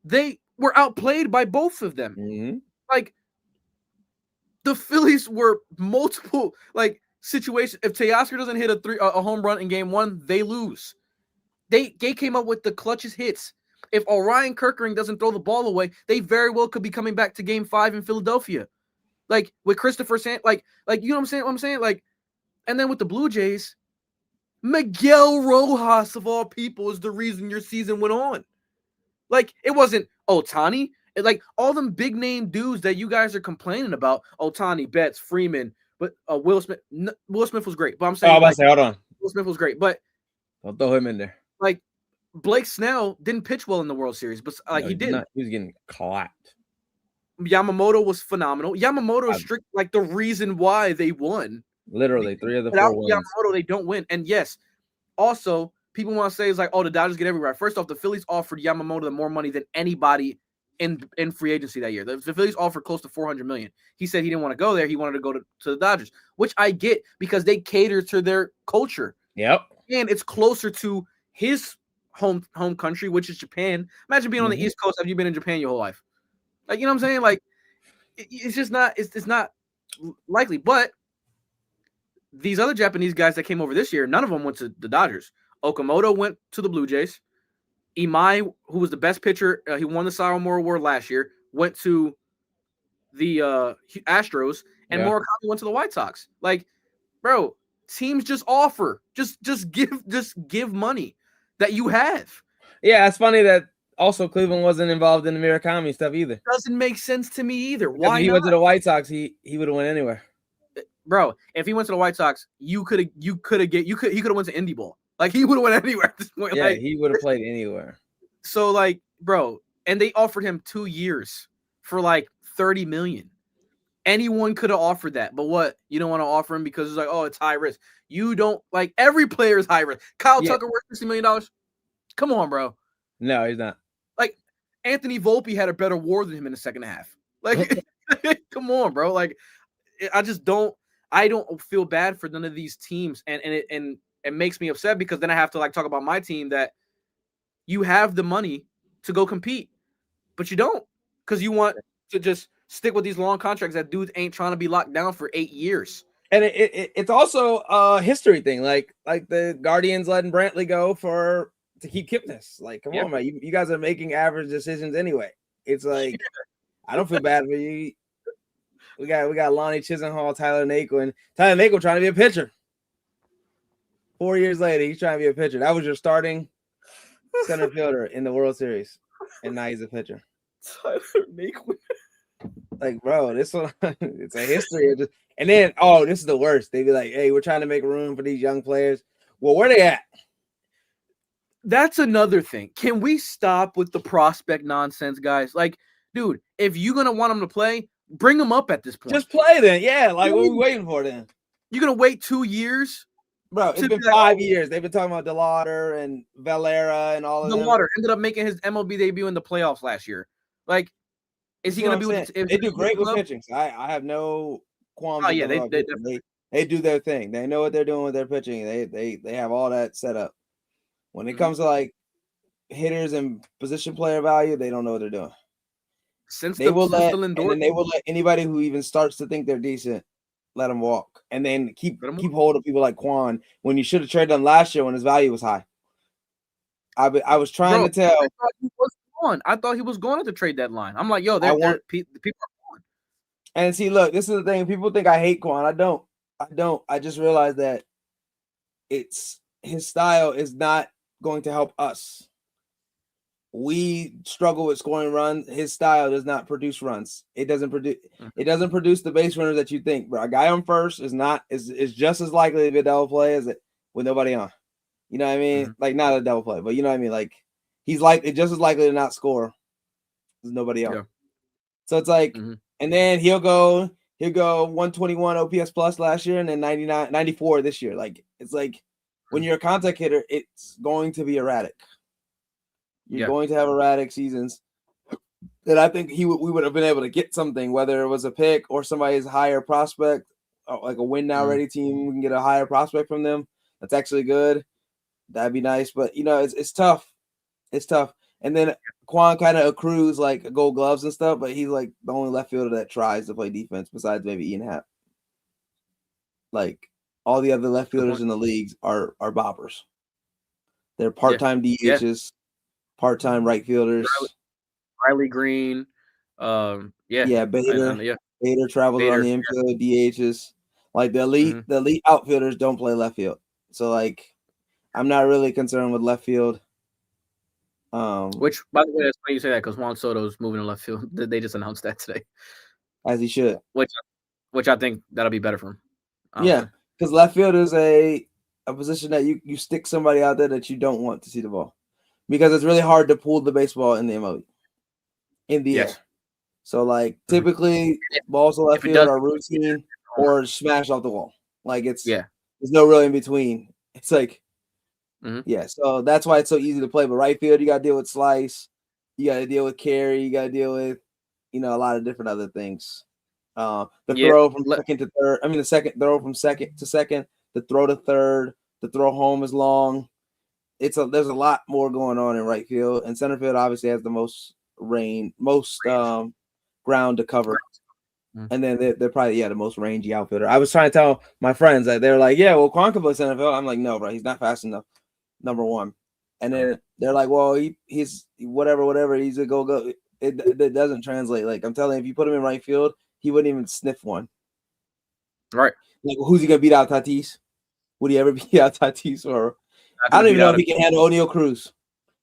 they were outplayed by both of them. Like the Phillies were multiple like situations. If Teoscar doesn't hit a home run in game 1, they lose. They came up with the clutchest hits. If Orion Kerkering doesn't throw the ball away, they very well could be coming back to game 5 in Philadelphia. Like with Christopher like you know what I'm saying? Like, and then with the Blue Jays, Miguel Rojas of all people is the reason your season went on. Like it wasn't Ohtani. Like all them big name dudes that you guys are complaining about, Ohtani, Betts, Freeman, but Will Smith. Will Smith was great, but I'm saying, hold on. Will Smith was great, but I'll throw him in there. Like Blake Snell didn't pitch well in the World Series, but like he did. He was getting clapped. Yamamoto was phenomenal. Yamamoto is strict, like the reason why they won. Literally 3 of the 4 wins. Yamamoto, they don't win. And yes, also people want to say it's like, oh, the Dodgers get everywhere. First off, the Phillies offered Yamamoto more money than anybody in free agency that year. The Phillies offered close to $400 million. He said he didn't want to go there. He wanted to go to the Dodgers, which I get because they cater to their culture. Yep. And it's closer to his home country, which is Japan. Imagine being on the East Coast. Have you been in Japan your whole life? Like, you know what I'm saying? Like, it's just not. It's not likely. But these other Japanese guys that came over this year, none of them went to the Dodgers. Okamoto went to the Blue Jays. Imai, who was the best pitcher, he won the Cy Young Award last year, went to the Astros, and Murakami went to the White Sox. Like, bro, teams just offer, just give money that you have. Yeah, it's funny that also Cleveland wasn't involved in the Murakami stuff either. Doesn't make sense to me either. Because why if he not? went to the White Sox, he would have went anywhere. Bro, if he went to the White Sox, he could have went to Indy Ball. Like, he would have went anywhere at this point. Yeah, like, he would have played anywhere. So, like, bro, and they offered him 2 years for like $30 million. Anyone could have offered that, but what? You don't want to offer him because it's like, oh, it's high risk. You don't, like, every player is high risk. Kyle Tucker worth $60 million. Come on, bro. No, he's not. Like, Anthony Volpe had a better WAR than him in the second half. Like, come on, bro. Like, I don't feel bad for none of these teams, and it makes me upset because then I have to like talk about my team that you have the money to go compete, but you don't because you want to just stick with these long contracts that dudes ain't trying to be locked down for 8 years. And it's also a history thing, like the Guardians letting Brantley go to keep Kipnis. Like, come on, man, you guys are making average decisions anyway. It's like I don't feel bad for you. We got Lonnie Chisenhall, Tyler Naquin. Tyler Naquin trying to be a pitcher. 4 years later, he's trying to be a pitcher. That was your starting center fielder in the World Series, and now he's a pitcher. Tyler Naquin. Like, bro, this one, it's a history. And then, this is the worst. They be like, hey, we're trying to make room for these young players. Well, where they at? That's another thing. Can we stop with the prospect nonsense, guys? Like, dude, if you're going to want them to play, bring them up at this point. Just play then. Yeah, like, what are we waiting for then? You're going to wait 2 years? Bro, it's been 5 years. They've been talking about DeLauder and Valera and all of them. DeLauder ended up making his MLB debut in the playoffs last year. Like, is he going to be with They do great with pitching. So I have no qualms. Oh, yeah, they do their thing. They know what they're doing with their pitching. They have all that set up. When it comes to like hitters and position player value, they don't know what they're doing. They will let anybody who even starts to think they're decent let them walk, and then keep hold of people like Quan when you should have traded them last year when his value was high. I was trying to tell. I thought he was going at the trade deadline. I'm like, yo, the people are going. And see, look, this is the thing. People think I hate Quan. I don't. I just realized that his style is not going to help us. We struggle with scoring runs. His style does not produce runs. It doesn't produce the base runners that you think. Bro, a guy on first is just as likely to be a double play as it with nobody on. You know what I mean? Mm-hmm. Like, not a double play, but you know what I mean? Like, he's just as likely to not score as nobody else. Yeah. So it's like, and then he'll go 121 OPS plus last year and then 94 this year. Like, it's like when you're a contact hitter, it's going to be erratic. You're going to have erratic seasons. And I think we would have been able to get something, whether it was a pick or somebody's higher prospect, like a win now ready team. We can get a higher prospect from them. That's actually good. That'd be nice. But, it's tough. It's tough. And then Quan kind of accrues like gold gloves and stuff, but he's like the only left fielder that tries to play defense besides maybe Ian Happ. Like, all the other left fielders in the leagues are boppers. They're part-time DHs. Part-time right fielders. Riley Green. Bader. Bader travels on the infield, DHs. Like, the elite outfielders don't play left field. So, like, I'm not really concerned with left field. Which, by the way, that's funny you say that because Juan Soto's moving to left field. They just announced that today. As he should. Which I think that'll be better for him. Yeah, because left field is a position that you stick somebody out there that you don't want to see the ball. Because it's really hard to pull the baseball in the MLB. In the air. So, like, typically, balls to left field are routine or smashed off the wall. Like, there's no really in between. It's like, so that's why it's so easy to play. But right field, you got to deal with slice. You got to deal with carry. You got to deal with, a lot of different other things. The throw from second to third. I mean, the second throw from second to second. The throw to third. The throw home is long. there's a lot more going on in right field, and center field obviously has the most ground to cover. And then they're probably the most rangy outfielder. I was trying to tell my friends that they're like, yeah, well, Quan can play center field. I'm like, no, bro, he's not fast enough. Number one. And then they're like, well, he's whatever. He's a go. It doesn't translate. Like I'm telling you, if you put him in right field, he wouldn't even sniff one. Right. Like, who's he gonna beat out Tatis? Would he ever beat out Tatis? Or I don't even know if he can handle O'Neal Cruz.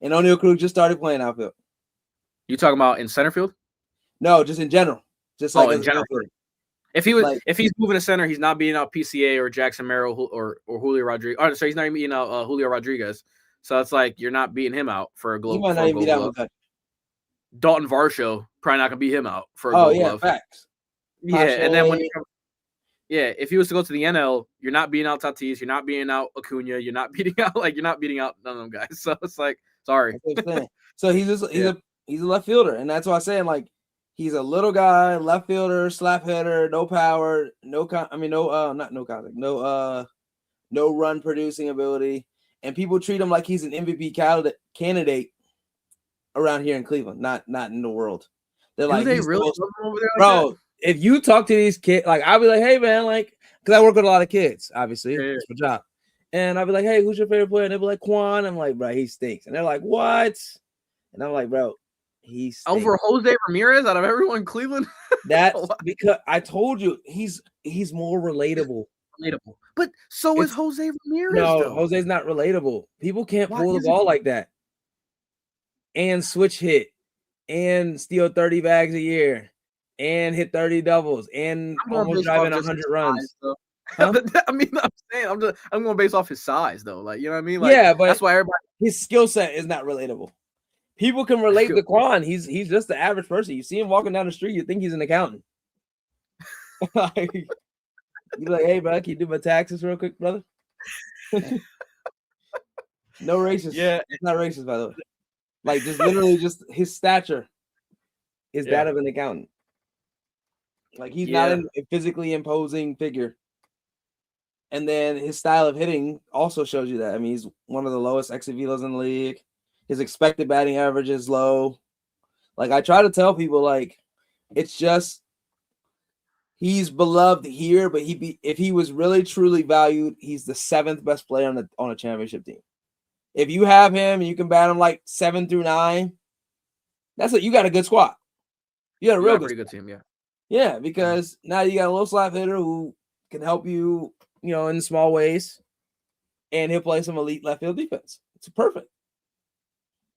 And O'Neal Cruz just started playing outfield. You talking about in center field? No, just in general. Just like in general. If he's moving to center, he's not beating out PCA or Jackson Merrill or Julio Rodriguez. Oh, so he's not even beating out Julio Rodriguez. So it's like you're not beating him out for a glove. He might not even beat out with Dalton Varsho probably not gonna beat him out for a gold glove. Facts. Yeah, and then if he was to go to the NL, you're not beating out Tatis, you're not beating out Acuna, you're not beating out none of them guys. So it's like, sorry. So he's a left fielder, and that's why I'm saying like he's a little guy, left fielder, slap hitter, no power, no run producing ability, and people treat him like he's an MVP candidate around here in Cleveland, not in the world. They're like, they really over there, bro. If you talk to these kids, like I'll be like, hey man, like, because I work with a lot of kids, obviously, it's my job, and I'll be like, hey, who's your favorite player? And they'll be like, Quan. I'm like, bro, he stinks, and they're like, what? And I'm like, bro, he stinks. Over Jose Ramirez out of everyone in Cleveland. That's because I told you he's more relatable. But so is Jose Ramirez. No, though. Jose's not relatable. People can't pull the ball like that and switch hit and steal 30 bags a year and hit 30 doubles and almost driving 100 runs. Huh? I mean, I'm saying I'm going based off his size though. Like, you know what I mean? Like, yeah, but that's why his skill set is not relatable. People can relate to Quan. He's just the average person. You see him walking down the street, you think he's an accountant. You're like, hey, bro, can you do my taxes real quick, brother? No racist. Yeah, it's not racist, by the way. Like, just literally, just his stature is that of an accountant. Like, he's not a physically imposing figure. And then his style of hitting also shows you that. I mean, he's one of the lowest exit velos in the league. His expected batting average is low. Like, I try to tell people, like, it's just he's beloved here, but if he was really truly valued, he's the 7th best player on a championship team. If you have him and you can bat him like 7 through 9, you got a good squad. You got a real pretty good team, yeah. Yeah, because now you got a little slap hitter who can help you, in small ways, and he'll play some elite left field defense. It's perfect.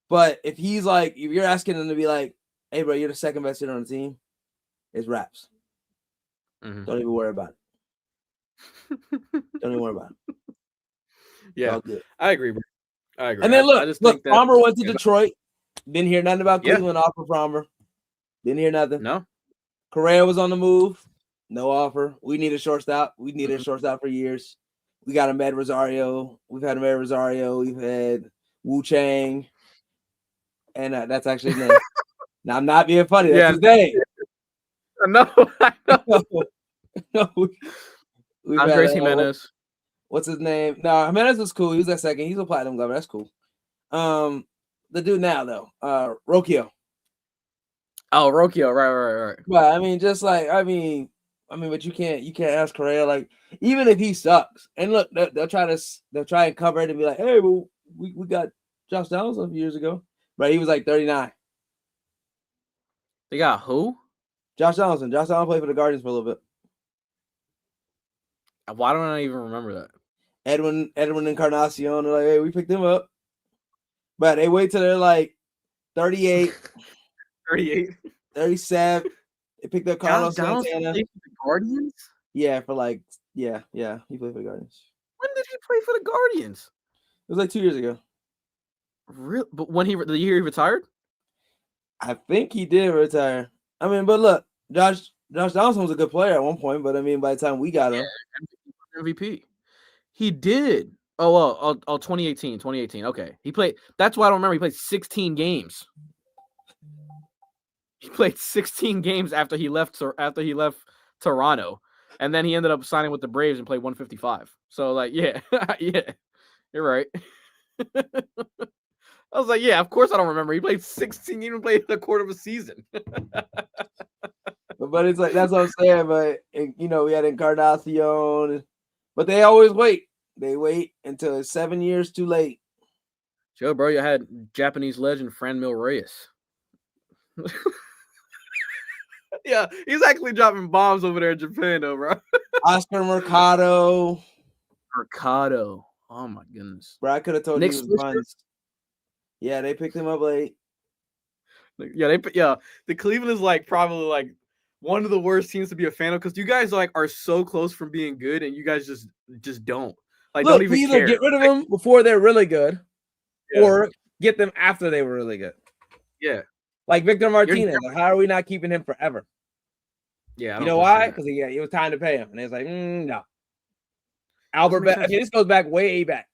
But if you're asking him to be like, hey, bro, you're the 2nd best hitter on the team, it's raps. Mm-hmm. Don't even worry about it. Don't even worry about it. Yeah, I agree, bro. I agree. And then look, Palmer went to Detroit. Didn't hear nothing about Cleveland offer Palmer. Didn't hear nothing. No. Correa was on the move. No offer. We need a shortstop. We needed a shortstop for years. We got Ahmed Rosario. We've had Ahmed Rosario. We've had Wu Chang. And that's actually his name. Now, I'm not being funny. That's his name. I know. No. Andres Jimenez. What's his name? No, Jimenez was cool. He was that 2nd. He's a platinum glover. That's cool. The dude now, though, Rocchio. Oh, Rocchio. Right. But I mean, just like, but you can't ask Correa, like, even if he sucks. And look, they'll try and cover it and be like, hey, well, we got Josh Donaldson a few years ago. Right, he was like 39. They got who? Josh Donaldson. Josh Donaldson played for the Guardians for a little bit. Why don't I even remember that? Edwin Encarnacion. They're like, hey, we picked him up. But they wait till they're like 38. 37. They picked up Carlos Santana. Played for the Guardians? Yeah, for like, yeah. He played for the Guardians. When did he play for the Guardians? It was like 2 years ago. Really? But when the year he retired? I think he did retire. I mean, but look, Josh Donaldson was a good player at one point, but I mean, by the time we got him, MVP. He did. Oh, 2018. Okay. He played. That's why I don't remember. He played 16 games. He played 16 games after he left Toronto, and then he ended up signing with the Braves and played 155. So, like, yeah, yeah, you're right. I was like, yeah, of course I don't remember. He played 16, even played a quarter of a season. But it's like that's what I'm saying. But we had Encarnacion, but they always wait. They wait until it's 7 years too late. Joe, bro, you had Japanese legend Franmil Reyes. Yeah, he's actually dropping bombs over there in Japan, though, bro. Oscar Mercado. Oh my goodness. Bro, I could have told you he was runs. Yeah, they picked him up late. Yeah, the Cleveland is like probably like one of the worst teams to be a fan of because you guys like are so close from being good and you guys just don't like. Look, don't even we either care. get rid of them before they're really good, or get them after they were really good. Yeah, like Victor Martinez. How are we not keeping him forever? Yeah, you know why? Because it was time to pay him, and it's like no. Albert Bell. I mean, this goes back way back.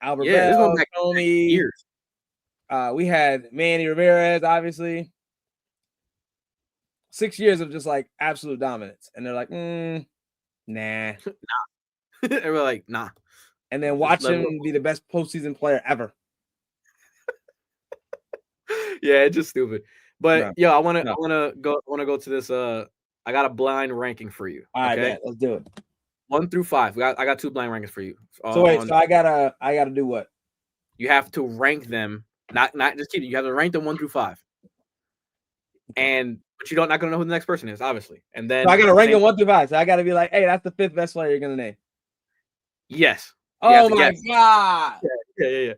Albert Bell, this goes back Tony. Years. We had Manny Ramirez, obviously. 6 years of just like absolute dominance, and they're like, nah. They were like, nah. And then watch him be the best postseason player ever. Yeah, it's just stupid. But yeah, I want to go to this. I got a blind ranking for you. All right, man, let's do it. 1 through 5. I got 2 blind rankings for you. So I gotta do what? You have to rank them. Not just keep it. You have to rank them 1 through 5. But you're not gonna know who the next person is, obviously. And then so I gotta rank them 1 through 5. So I gotta be like, hey, that's the 5th best player you're gonna name. Yes. Oh my god. Yeah.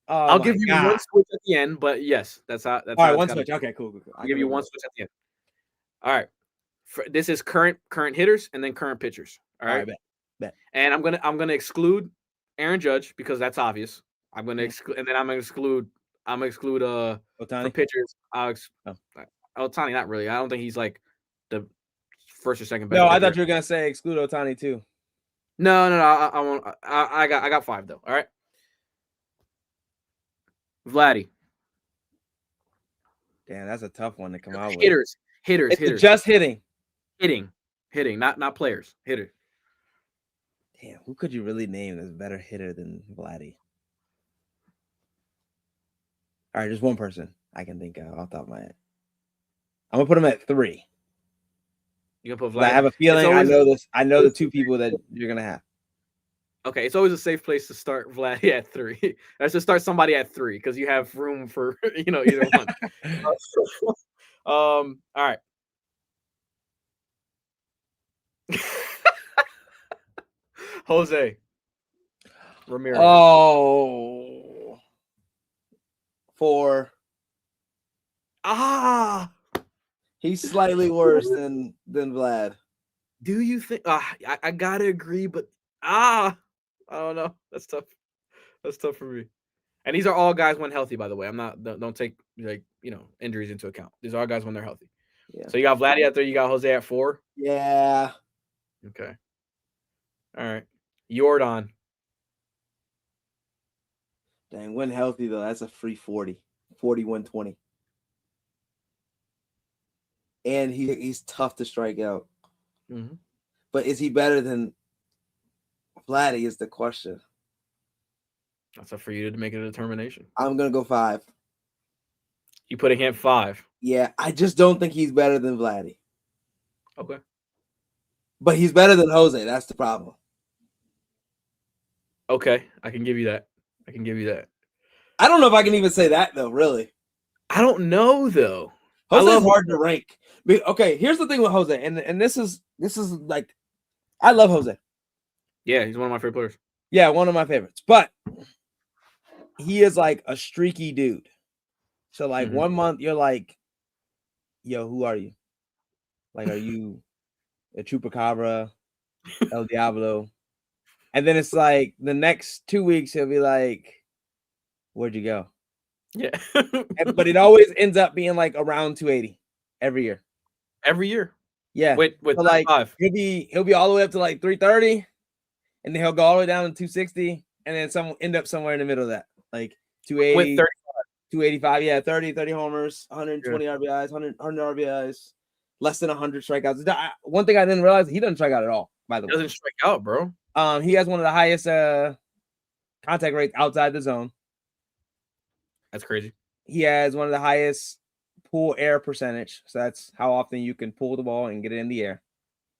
I'll give you one switch at the end, but yes, that's how. All right, one switch. Okay, cool. I'll give you one switch at the end. All right. This is current hitters and then current pitchers. All right. Bet. And I'm gonna exclude Aaron Judge because that's obvious. I'm gonna exclude, and then I'm gonna exclude Ohtani for pitchers. Ohtani, not really. I don't think he's like the first or second best. No, I thought you were gonna say exclude Ohtani too. No. I won't. I got 5 though. All right. Vladdy. Damn, that's a tough one to come out with. Hitters. It's just hitting, not players. Hitter. Damn, who could you really name that's a better hitter than Vladdy? All right, just one person I can think of off the top of my head. I'm gonna put him at 3. You gonna put Vladdy? I have a feeling I know this. I know the 2 people that you're gonna have. Okay, it's always a safe place to start Vladdy at 3. Let's just start somebody at 3 because you have room for either one. All right. Jose Ramirez. Oh, 4. He's slightly worse than Vlad. Do you think? I gotta agree, but I don't know. That's tough. That's tough for me. And these are all guys when healthy, by the way. I'm not. Don't take injuries into account. These are all guys when they're healthy. Yeah. So you got Vladdy at 3. You got Jose at 4. Yeah. Okay. All right. Jordan. Dang, when healthy though, that's a free 40. 41-20. And he's tough to strike out. Mm-hmm. But is he better than Vladdy is the question. That's up for you to make a determination. I'm going to go 5. You putting him 5? Yeah, I just don't think he's better than Vladdy. Okay. But he's better than Jose. That's the problem. Okay, I can give you that. I don't know if I can even say that, though, really. I don't know, though. Jose's hard to rank. Okay, here's the thing with Jose, and this is like, I love Jose. Yeah, he's one of my favorite players. Yeah, one of my favorites. But he is like a streaky dude. So like 1 month you're like, yo, who are you? Like, are you a Chupacabra, El Diablo? And then it's like the next 2 weeks he'll be like, where'd you go? Yeah. But it always ends up being like around 280 every year. Every year. Yeah. With so like he'll be all the way up to like 330, and then he'll go all the way down to 260, and then end up somewhere in the middle of that. Like 280, 285, yeah, 30 homers, 120 RBIs, 100 RBIs, less than 100 strikeouts. One thing I didn't realize, he doesn't strike out at all, by the way. He doesn't strike out, bro. He has one of the highest contact rates outside the zone. That's crazy. He has one of the highest pull air percentage. So that's how often you can pull the ball and get it in the air.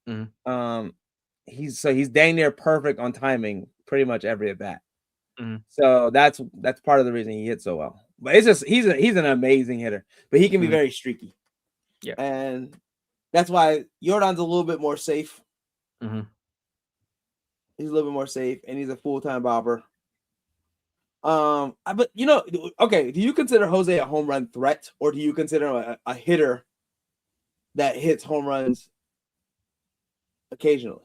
Mhm. He's dang near perfect on timing pretty much every at bat. Mhm. So that's part of the reason he hits so well. But it's just he's an amazing hitter, but he can be Mhm. very streaky. Yeah. And that's why Jordan's a little bit more safe. Mhm. He's a little bit more safe, and he's a full-time bopper. But okay, do you consider Jose a home run threat, or do you consider him a hitter that hits home runs occasionally?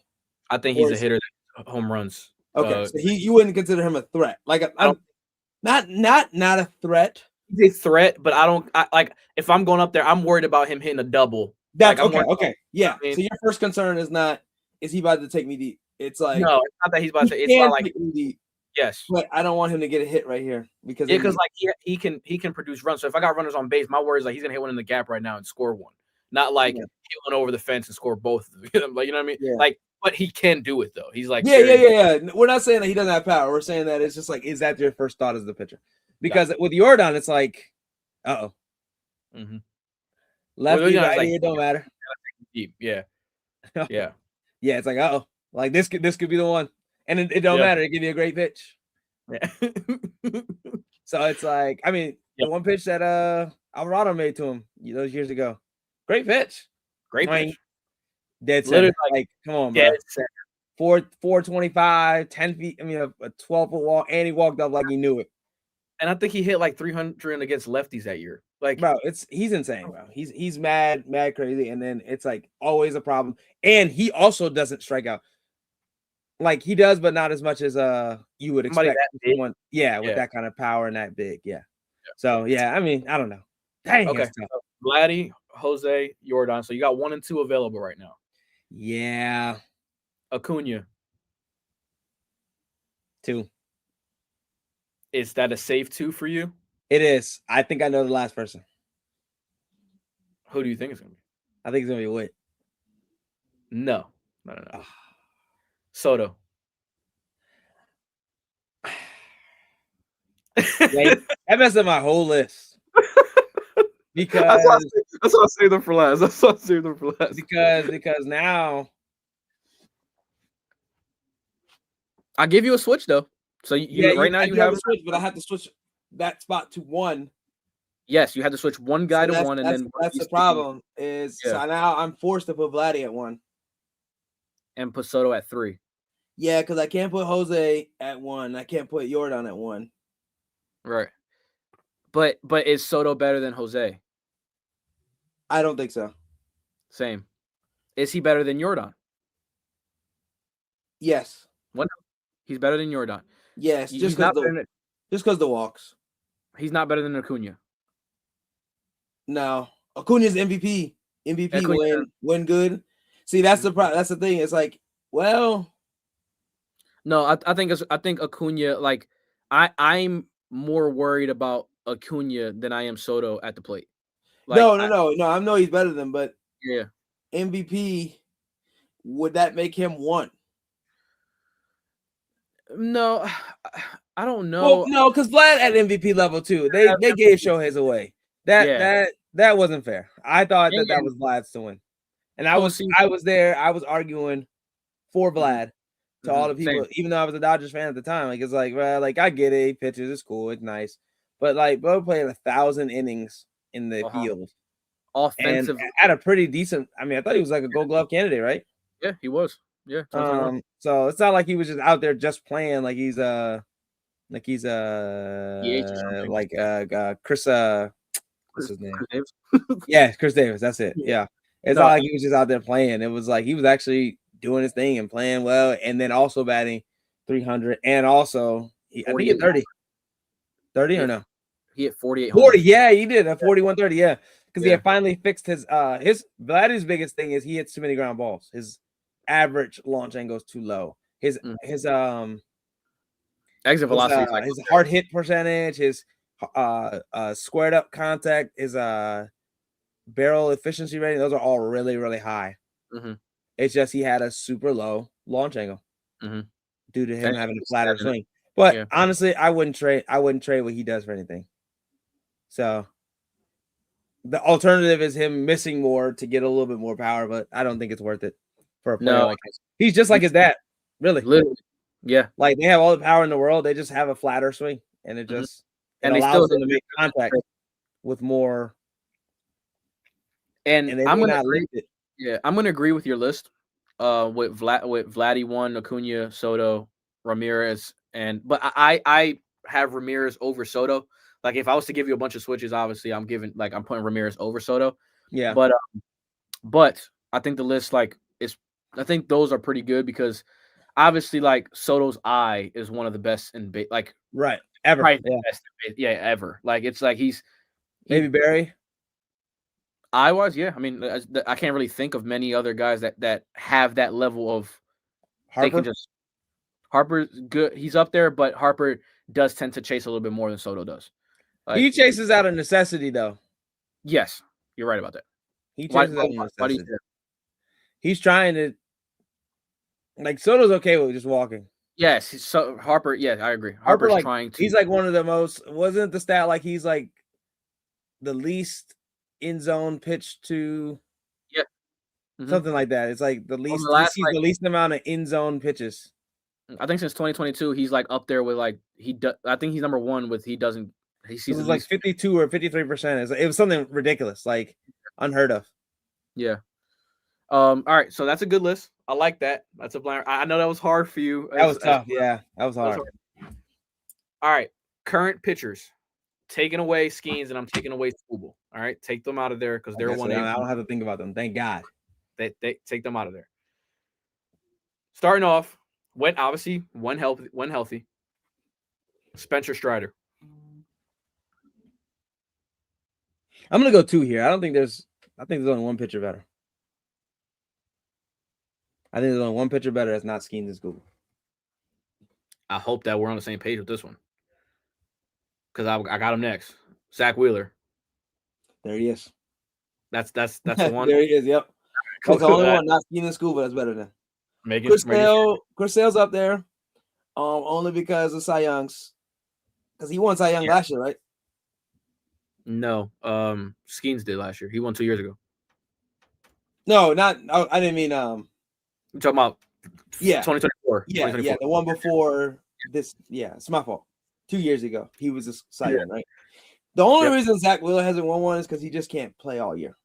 I think he's a hitter that home runs. Okay, so you wouldn't consider him a threat, like not a threat. He's a threat, but I if I'm going up there, I'm worried about him hitting a double. That's like, okay. Yeah. I mean, so your first concern is not, is he about to take me deep? It's like, no, it's not that he's about to. It's not like take me deep. Yes, but I don't want him to get a hit right here because like he can produce runs. So if I got runners on base, my worry is like he's gonna hit one in the gap right now and score one, not like hit one over the fence and score both. Like, you know what I mean? Yeah. Like, but he can do it though. He's like yeah. We're not saying that he doesn't have power. We're saying that it's just like, is that your first thought as the pitcher? Because with Jordan, it's like, Mhm. Lefty, righty, it don't matter. Deep. Yeah. Yeah. Yeah, it's like, like this could be the one. And it don't matter. It give you a great pitch. Yeah. So it's like, I mean, the one pitch that Alvarado made to him those years ago. Great pitch. Great pitch. Dead center. Like, come on, bro. 425, 10 feet. I mean, a 12-foot walk, and he walked up like he knew it. And I think he hit like 300 against lefties that year. Like, bro, he's insane, bro. He's mad crazy, and then it's like always a problem. And he also doesn't strike out. Like he does, but not as much as you would expect. With that kind of power and that big, So I mean, I don't know. Dang, okay. So Vladdy, Jose, Jordan. So you got 1 and 2 available right now. Yeah. Acuna. 2. Is that a safe 2 for you? It is. I think I know the last person. Who do you think it's gonna be? I think it's gonna be Witt. No. Soto. That messed up my whole list. Because that's why I saved them for last. Because now I'll give you a switch though. So right now you have a switch, but I have to switch that spot to 1. Yes, you had to switch one guy to 1, and then that's the problem. So now I'm forced to put Vladdy at 1 and put Soto at 3. Yeah, because I can't put Jose at 1. I can't put Jordan at 1. Right. But is Soto better than Jose? I don't think so. Same. Is he better than Jordan? Yes. What? He's better than Jordan. Yes, just because the walks. He's not better than Acuna. No, Acuna's MVP. Win good. See, that's the thing. It's like, well, no, I think Acuna. Like, I'm more worried about Acuna than I am Soto at the plate. Like, no. I know he's better than, but yeah, MVP. Would that make him 1? No, I don't know. Well, no, because Vlad at MVP level too. They gave Shohei's away. That wasn't fair. I thought that was Vlad's to win, and I was there. I was arguing for Vlad to all the people, even though I was a Dodgers fan at the time. Like it's like, well, like I get it, pitches, it's cool, it's nice, but like Bo played 1,000 innings in the field, offensive at a pretty decent. I mean, I thought he was like a Gold Glove candidate, right? Yeah, he was. Yeah. So it's not like he was just out there just playing like he's Chris what's his name? Chris Davis. Yeah, Chris Davis. That's it. Yeah. It's not like he was just out there playing. It was like he was actually doing his thing and playing well, and then also batting 300, and also I think he hit 30 or no? He hit 48. 40. Yeah, he did a 41-30. Yeah, because he had finally fixed his Vladdy's biggest thing is he hits too many ground balls. His average launch angle is too low. His exit velocity, his hard hit percentage, his squared up contact, his barrel efficiency rating, those are all really, really high. Mm-hmm. It's just he had a super low launch angle due to him having a flatter swing. But honestly, I wouldn't trade what he does for anything. So the alternative is him missing more to get a little bit more power, but I don't think it's worth it for a player like him. He's just like his dad, really. Literally. Yeah. Like they have all the power in the world, they just have a flatter swing, and it just it allows them to make contact with more. And I'm gonna agree. Yeah, I'm gonna agree with your list. With Vladdy 1, Acuna, Soto, Ramirez, but I have Ramirez over Soto. Like if I was to give you a bunch of switches, obviously I'm putting Ramirez over Soto. Yeah. But I think the list I think those are pretty good because obviously like Soto's eye is one of the best in ever. Right, ever. Like it's like he's maybe Barry. Eye-wise, yeah. I mean, I can't really think of many other guys that have that level of. Harper. Harper's good. He's up there, but Harper does tend to chase a little bit more than Soto does. Like, he chases out of necessity, though. Yes, you're right about that. He chases out of necessity. He's trying to. Like Soto's okay with just walking. Yes, so Harper. Yeah, I agree. Harper's trying to. He's like one of the most. Wasn't the stat like he's like the least in zone pitch to? Yeah, something like that. It's like the least. He sees the least amount of in zone pitches. I think since 2022, he's like up there with like I think he's number one with he doesn't. He sees it like 52 or 53%. It was something ridiculous, like unheard of. Yeah. All right, so that's a good list. I like that. That's a blind. I know that was hard for you. That was tough. Yeah, that was hard. All right, current pitchers, taking away Skeens, and I'm taking away Skubal. All right, take them out of there because they're one. I don't have to think about them. Thank God. They take them out of there. Starting off, when healthy. Spencer Strider. I'm gonna go 2 here. I think there's only one pitcher better. I think there's only one pitcher better that's not Skeens and Skubal. I hope that we're on the same page with this one. Because I got him next. Zach Wheeler. There he is. That's the one. There he is, yep. That's the only one, not Skeens and Skubal, that's better than. Chris Sale's up there. Only because of Cy Young's. Because he won Cy Young last year, right? No. Skeens did last year. He won 2 years ago. No, not I didn't mean You're talking about 2024. Yeah, 2024. Yeah, the one before this. Yeah, it's my fault. 2 years ago, he was a Cy Young, right? The only reason Zach Wheeler hasn't won one is because he just can't play all year.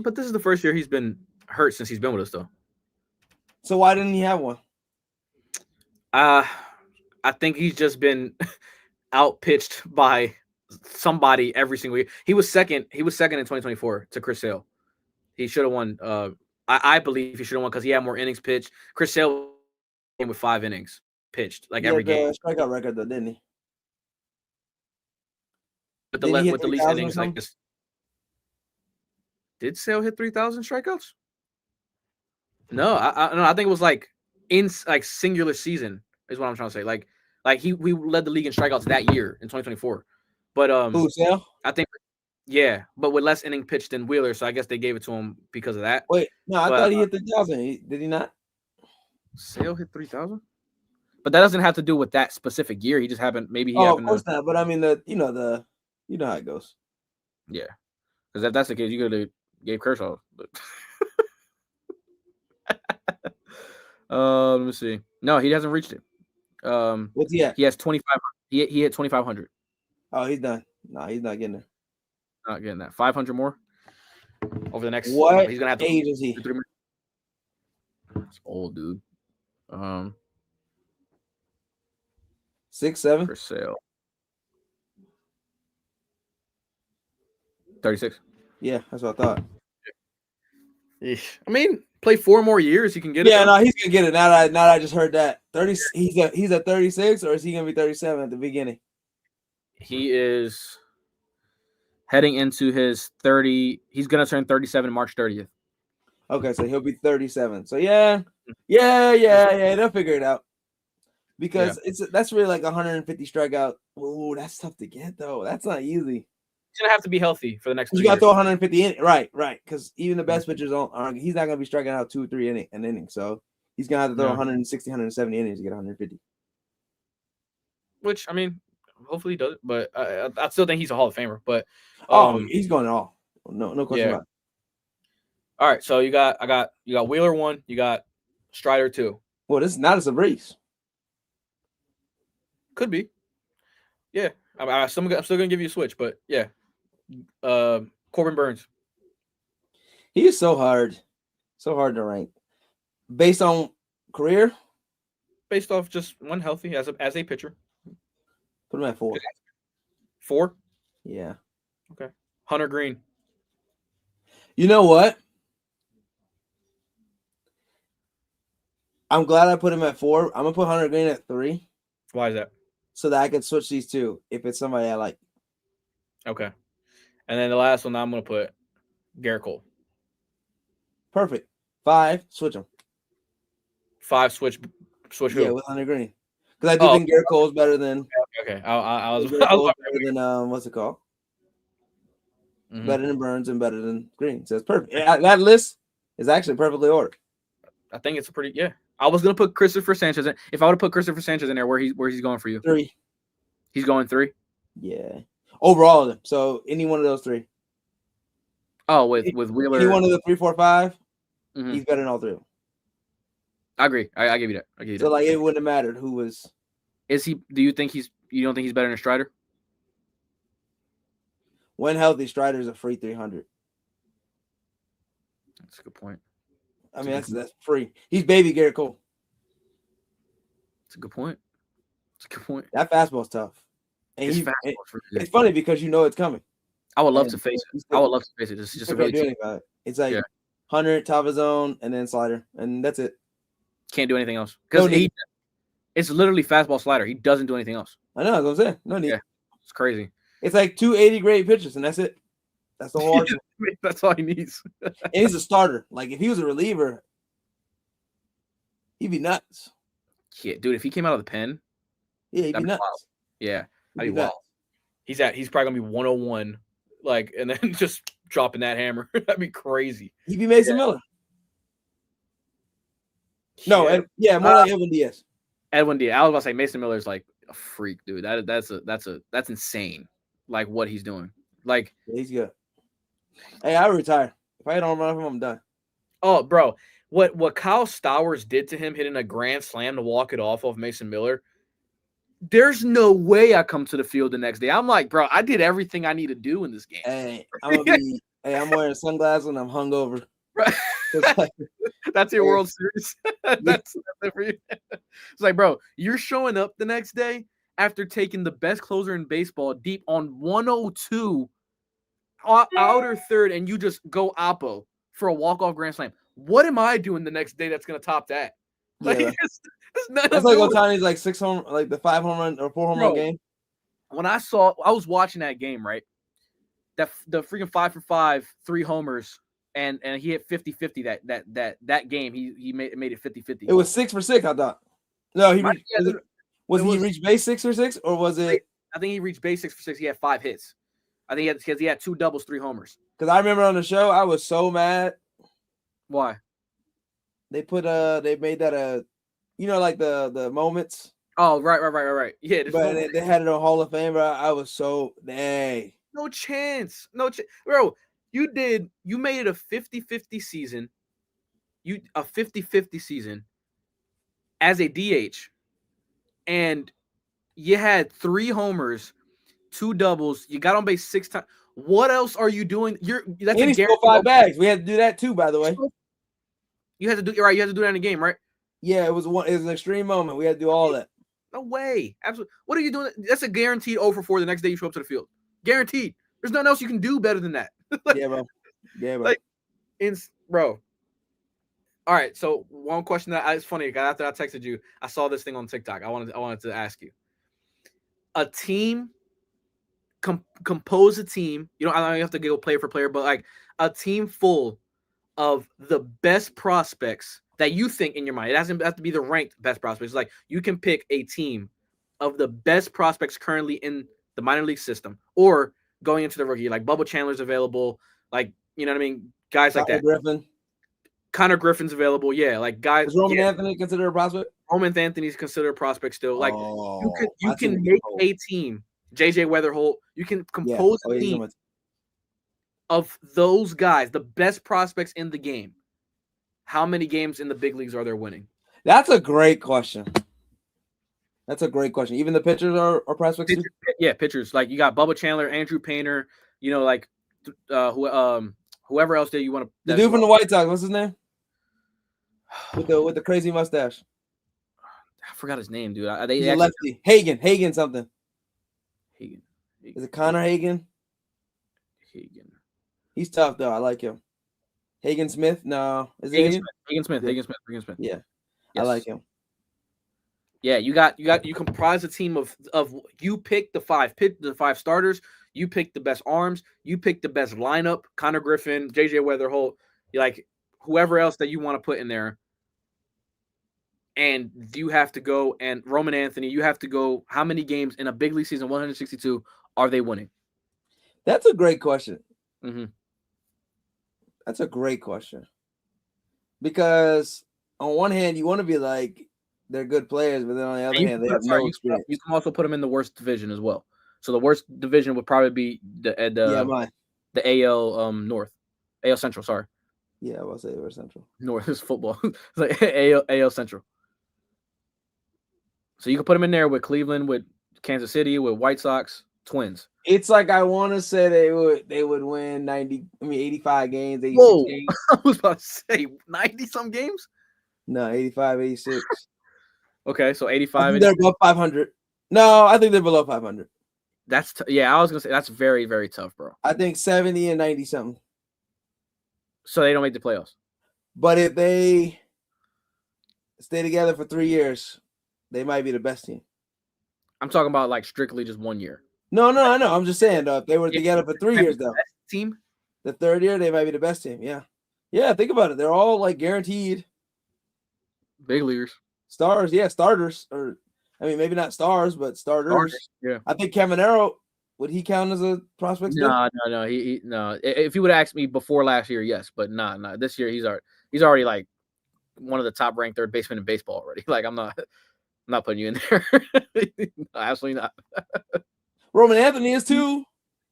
But this is the first year he's been hurt since he's been with us, though. So why didn't he have one? I think he's just been outpitched by somebody every single year. He was second in 2024 to Chris Sale. He should have won. I believe he should have won because he had more innings pitched. Chris Sale came with 5 innings pitched, like every game. Strikeout record though, didn't he? But the least innings, like this. Did Sale hit 3,000 strikeouts? No, I think it was like in like singular season is what I'm trying to say. Like we led the league in strikeouts that year in 2024. But Sale? I think. Yeah, but with less inning pitched than Wheeler, so I guess they gave it to him because of that. Wait, no, I thought he hit 3,000. Did he not? Sale hit 3,000, but that doesn't have to do with that specific year. He just happened. Maybe he. Of course not. But I mean, you know how it goes. Yeah, because if that's the case, you could have gave Kershaw. But... let me see. No, he hasn't reached it. What's he at? He has 2,500. He hit 2,500. Oh, he's done. No, he's not getting there. Not getting that. 500 more over the next. What he's gonna have to. Age is he? That's old, dude. 6, 7 for Sale. 36. Yeah, that's what I thought. I mean, play 4 more years, you can get it. Yeah, no, he's gonna get it. Now that I just heard that 30. He's at 36, or is he gonna be 37 at the beginning? He is heading into his 30. He's gonna turn 37 March 30th. Okay, so he'll be 37. So yeah, they'll figure it out. Because that's really like 150 strikeout. Oh, that's tough to get though. That's not easy. He's gonna have to be healthy for the next. You got to throw 150 in, right? Because even the best pitchers aren't. He's not gonna be striking out 2 or 3 an inning. So He's gonna have to throw No. 160, 170 innings to get 150. Which I mean, hopefully he does it, but I still think he's a Hall of Famer. But He's going all. No question about it. All right, so you got Wheeler 1, you got Strider 2. Well, this is not a breeze. Could be. Yeah. I'm still gonna give you a switch, but yeah. Corbin Burns. He is so hard to rank. Based on career? Based off just one healthy as a pitcher. Put him at 4. 4? Yeah. Okay. Hunter Green. You know what? I'm glad I put him at 4. I'm gonna put Hunter Green at 3. Why is that? So that I can switch these two if it's somebody I like. Okay. And then the last one I'm gonna put Garrett Cole. Perfect. 5, switch him. 5, switch who? Yeah, with Hunter Green. Because I do think Garrett Cole is better than. Okay. I was better than what's it called? Mm-hmm. Better than Burns and better than Green. So it's perfect. That list is actually perfectly ordered. I think it's a pretty I was gonna put Christopher Sanchez in. If I would have put Christopher Sanchez in there, where he's going for you? 3. He's going 3. Yeah. Overall of them. So any one of those 3. Oh, with Wheeler. Any one of the 3, 4, 5. Mm-hmm. He's better than all 3 of them. I agree. I give you that. So like it wouldn't have mattered who was. Is he? Do you think you don't think he's better than Strider? When healthy, Strider's a free 300. That's a good point. I mean, that's free. He's baby Garrett Cole. That's a good point. That fastball's tough. And it's funny because you know it's coming. I would love to face it. It's just a really do anything about it. It's like 100, top of zone, and then slider, and that's it. Can't do anything else because it's literally fastball slider. He doesn't do anything else. I know. That's what I'm saying. No need. Yeah, it's crazy. It's like 280 great pitches, and that's it. That's the whole arsenal. That's all he needs. And he's a starter. Like if he was a reliever, he'd be nuts. Yeah, dude. If he came out of the pen, he'd be nuts. Wild. Yeah, that'd be wild. He's probably gonna be 101, like, and then just dropping that hammer. That'd be crazy. He'd be Mason Miller. No, more like Edwin Diaz. Edwin Diaz. I was about to say Mason Miller's like a freak, dude. That's insane. Like what he's doing. Like he's good. Hey, I retire. If I don't run off him, I'm done. Oh, bro, what Kyle Stowers did to him, hitting a grand slam to walk it off of Mason Miller. There's no way I come to the field the next day. I'm like, bro, I did everything I need to do in this game. Hey, I'm wearing sunglasses and I'm hungover. Right. That's your World Series. That's it for you. It's like, bro, you're showing up the next day after taking the best closer in baseball deep on 102 outer third, and you just go oppo for a walk-off grand slam. What am I doing the next day that's going to top that? Like, yeah. It's like Otani's like 6 home, like the 5 home run or 4 home run game. When I was watching that game, right? That the freaking 5 for 5, 3 homers. And he hit 50-50 that game. He made it 50-50. It was 6 for 6, I thought. No, he reached base 6 for 6, or was it? I think he reached base 6 for 6. He had 5 hits. I think he had 2 doubles, 3 homers. Because I remember on the show, I was so mad. Why? They made that like the moments. Oh, right. Yeah, but they had it on Hall of Fame. Bro. I was so dang. No chance, bro. You made it a 50-50 season. A 50-50 season as a DH, and you had 3 homers, 2 doubles. You got on base 6 times. What else are you doing? That's and he stole 5 bags. We had to do that too, by the way. You had to do You had to do that in the game, right? Yeah, it was an extreme moment. We had to do all that. No way. Absolutely. What are you doing? That's a guaranteed 0 for 4 the next day you show up to the field. Guaranteed. There's nothing else you can do better than that. Yeah, bro. Like, bro. All right. So one question it's funny. After I texted you, I saw this thing on TikTok. I wanted to ask you. A team, compose a team. I don't have to go player for player, but like a team full of the best prospects that you think in your mind. It doesn't have to be the ranked best prospects. It's like you can pick a team of the best prospects currently in the minor league system or going into the rookie. Like Bubba Chandler's available. Like, you know what I mean? Guys like that. Griffin. Connor Griffin's available. Yeah, like guys. Is Roman Anthony considered a prospect? Roman Anthony's considered a prospect still. Like you can make a team. JJ Weatherholt. You can compose a team of those guys, the best prospects in the game. How many games in the big leagues are there winning? That's a great question. Even the pitchers are prospects too? Yeah, pitchers. Like you got Bubba Chandler, Andrew Painter, like whoever else that you want to. The dude from the White Sox, what's his name? With the crazy mustache. I forgot his name, dude. He's a lefty. Hagen something. Hagen. Is it Connor Hagen? Hagen. He's tough though. I like him. Hagen Smith? No. Is it Hagen? Hagen Smith. Yeah. Yes. I like him. Yeah, you comprise a team of you pick the five starters, you pick the best arms, you pick the best lineup, Connor Griffin, JJ Weatherholt, like whoever else that you want to put in there. And you have to go, and Roman Anthony, you have to go, how many games in a big league season, 162, are they winning? That's a great question. Mm-hmm. That's a great question. Because on one hand, you want to be like, they're good players, but then on the other hand, they have no experience. You can also put them in the worst division as well. So the worst division would probably be the AL North, AL Central. Sorry. Yeah, I will say AL Central. North is football. It's like AL Central. So you can put them in there with Cleveland, with Kansas City, with White Sox, Twins. It's like I want to say they would win 85 games, 86 Whoa. games. I was about to say 90-some games? No, 85, 86. Okay, so 85. They're above 500. No, I think they're below 500. That's I was gonna say that's very, very tough, bro. I think 70 and 90 something. So they don't make the playoffs. But if they stay together for 3 years, they might be the best team. I'm talking about like strictly just 1 year. No, I know. I'm just saying though, if they were together for 3 years though, team, the third year they might be the best team. Yeah. Think about it. They're all like guaranteed big leaguers. Stars, starters, or maybe not stars, but starters. Yeah, I think Caminero, would he count as a prospect? No. He no. If you would ask me before last year, yes, but nah. This year he's already like one of the top ranked third basemen in baseball already. Like I'm not putting you in there. No, absolutely not. Roman Anthony is too.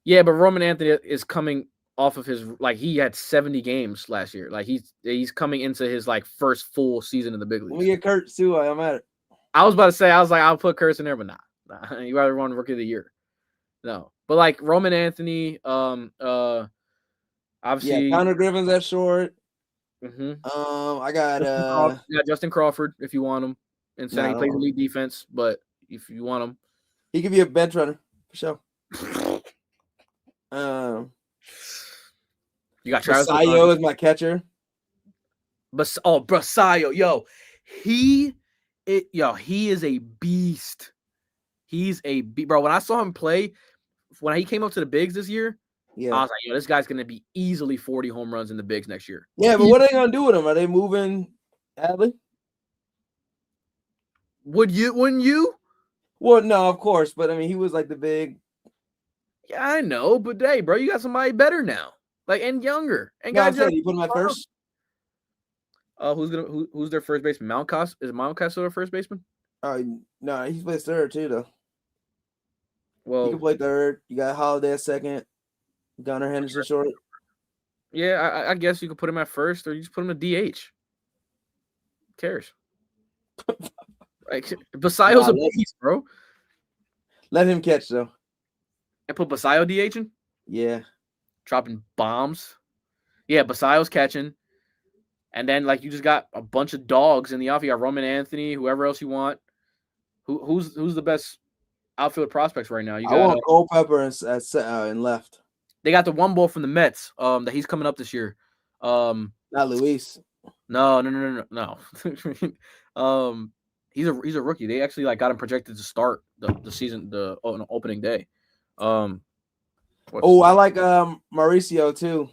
Yeah, but Roman Anthony is coming off of his he had 70 games last year. Like he's coming into his like first full season in the big leagues. We get Kurtz too. I'm at it. I was about to say I'll put Kurtz in there, but nah. You rather run Rookie of the Year. No, but like Roman Anthony, obviously Connor Griffin's at short. Mm-hmm. I got Justin Crawford if you want him. And he plays elite defense, but if you want him, he could be a bench runner for sure. You got Basayo is my catcher. Basayo, he is a beast. He's a beast, bro. When I saw him play, when he came up to the bigs this year, I was like, this guy's gonna be easily 40 home runs in the bigs next year. Yeah, but what are they gonna do with him? Are they moving Adley? Wouldn't you? Well, no, of course, but he was like the big. Yeah, I know, but hey, bro, you got somebody better now, and younger. And you put him at first. Who's their first baseman? Mountcastle? Is Mountcastle their first baseman? No, he plays third too, though. Well, he can play third. You got Holiday at second. Gunnar Henderson short. Yeah, I guess you could put him at first, or you just put him at DH. Who cares? Basayo's a beast, bro. Let him catch though. And put Basayo DHing? Yeah. Dropping bombs. Yeah, Basayo's catching. And then you just got a bunch of dogs in the outfield. You got Roman Anthony, whoever else you want. Who's the best outfield prospects right now? I want Culpepper in left. They got the one ball from the Mets that he's coming up this year. Not Luis. No. He's a rookie. They actually got him projected to start the season on opening day. I like Mauricio too.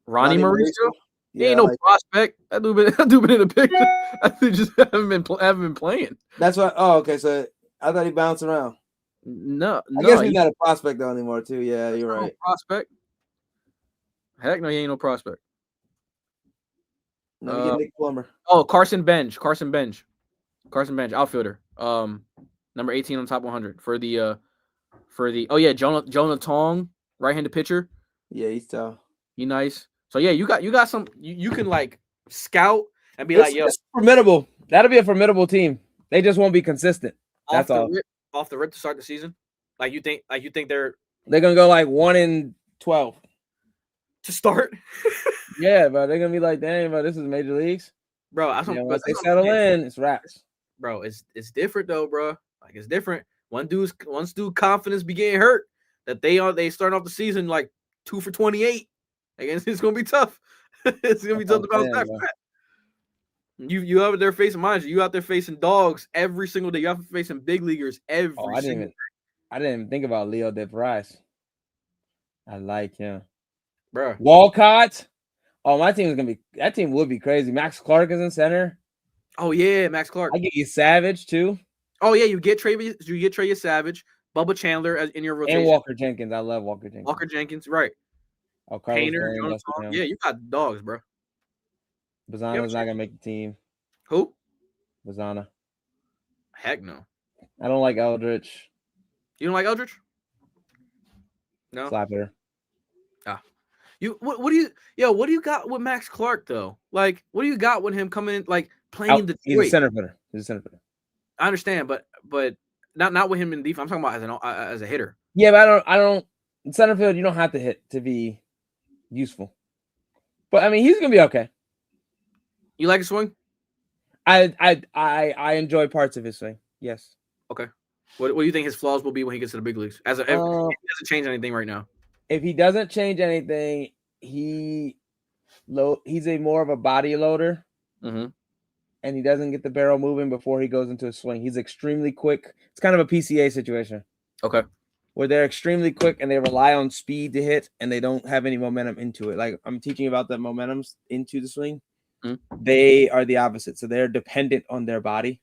Ronnie Mauricio? He ain't no prospect. That dude been in the picture. I just haven't been playing. That's what. Oh, okay. So I thought he bounced around. No. I guess he's not a prospect though anymore too. Yeah, you're right. No prospect. Heck no, he ain't no prospect. Let me get Nick Plummer. Oh, Carson Bench, outfielder. Number 18 on top 100 for the Jonah Tong, right-handed pitcher. Yeah, he's tough. He nice. So yeah, you got some. You can like scout and be like, yo, it's formidable. That'll be a formidable team. They just won't be consistent. That's all. Off the rip to start the season. Like you think they're gonna go like 1-12 to start. Yeah, bro, they're gonna be like, dang, bro, this is major leagues, bro. Once they settle in, it's wraps, bro. It's different though, bro. Like it's different. Once dude confidence be getting hurt, that they start off the season like 2 for 28. Like it's gonna be tough. It's gonna be tough to bounce back. You out there facing you out there facing dogs every single day. You out there facing big leaguers every single day. I didn't even think about Leo DeVries. I like him. Bro. Walcott. Oh, that team would be crazy. Max Clark is in center. Oh yeah, Max Clark. I get you Savage too. Oh yeah, you get Trey Savage, Bubba Chandler in your rotation. And Walker Jenkins. I love Walker Jenkins. Walker Jenkins, right. Oh, Painter, yeah, you got dogs, bro. Bazana's not gonna make the team. Who? Bazana. Heck no. I don't like Eldritch. You don't like Eldritch? No. Slapper. What do you got with Max Clark though? Like, what do you got with him coming in, like playing in Detroit? He's a center fielder. I understand, but not with him in defense. I'm talking about as a hitter. Yeah, but I don't in center field. You don't have to hit to be useful. But I mean, he's gonna be okay. You like his swing? I enjoy parts of his swing. Yes. Okay. What do you think his flaws will be when he gets to the big leagues? If he doesn't change anything right now. If he doesn't change anything, he's a more of a body loader, and he doesn't get the barrel moving before he goes into a swing. He's extremely quick. It's kind of a PCA situation. Okay. Where they're extremely quick and they rely on speed to hit, and they don't have any momentum into it. Like I'm teaching about the momentums into the swing. They are the opposite. So they're dependent on their body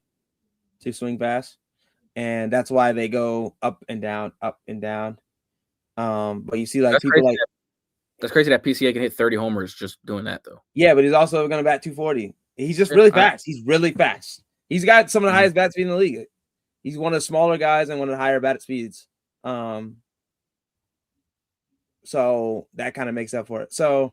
to swing fast. And that's why they go up and down, up and down. But you see, like that's people that's crazy that PCA can hit 30 homers just doing that though. Yeah, but he's also gonna bat 240. He's just really fast. He's really fast. He's got some of the highest bat speed in the league. He's one of the smaller guys and one of the higher bat speeds. So that kind of makes up for it. So,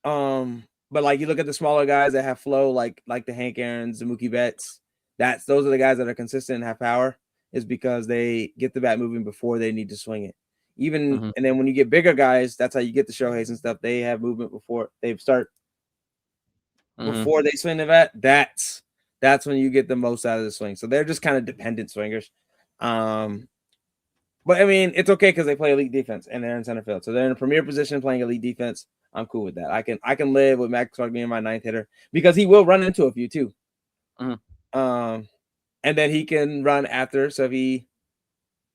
but like you look at the smaller guys that have flow, like the Hank Aaron's, the Mookie Betts. Those are the guys that are consistent and have power. Is because they get the bat moving before they need to swing it. And then when you get bigger guys, that's how you get the Shoheis and stuff. They have movement before they start. Before they swing the bat, that's when you get the most out of the swing. So they're just kind of dependent swingers. But I mean, it's okay because they play elite defense and they're in center field. So they're in a premier position playing elite defense. I'm cool with that. I can live with Max Clark being my ninth hitter because he will run into a few too. And then he can run after. So if he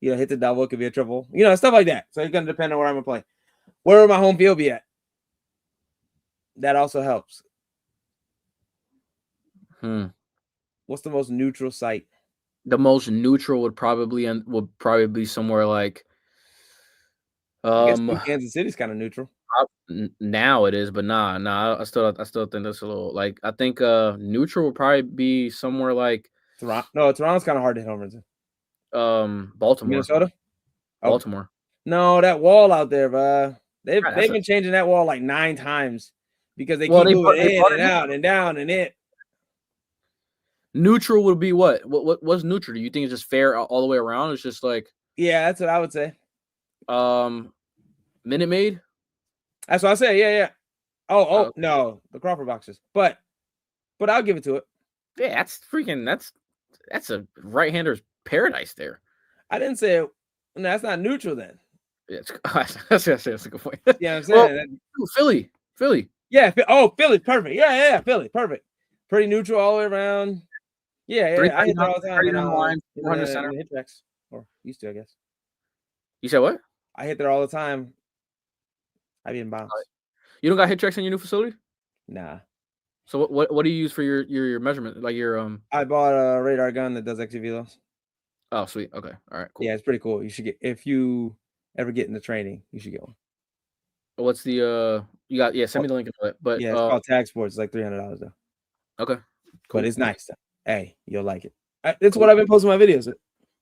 hits a double, it could be a triple, stuff like that. So it's gonna depend on where I'm gonna play. Where will my home field be at? That also helps. What's the most neutral site? The most neutral would probably be somewhere like I guess Kansas City's kind of neutral. Now it is, but nah. I still think that's a little like I think neutral would probably be somewhere like Toronto. No, Toronto's kind of hard to hit homers in. Baltimore. Minnesota? Baltimore. No, that wall out there, bro. They've been changing that wall like 9 times because they keep moving in and out and down and in. Neutral would be what? What's neutral? Do you think it's just fair all the way around? It's just like that's what I would say. Minute Maid? That's what I say. Yeah. Oh, no, the Crawford boxes. But I'll give it to it. Yeah, that's a right-hander's paradise there. I didn't say it. No, that's not neutral then. Yeah, that's a good point. Yeah, I'm saying Philly. Yeah, Philly, perfect. Yeah, Philly, perfect. Pretty neutral all the way around. Yeah. I hit there all the time. 400 center hit tracks, or used to, I guess. You said what? I hit there all the time. I didn't bounce. You don't got hit tracks in your new facility? Nah. So what do you use for your measurement? Like your I bought a radar gun that does extra velos. Oh, sweet. Okay. All right. Cool. Yeah, it's pretty cool. You should get if you ever get into training, you should get one. What's the you got? Yeah, send me the link into it. But yeah, it's called Tag Sports. It's like $300 though. Okay, cool. But it's nice. Hey, you'll like it. It's Cool. what I've been posting my videos with.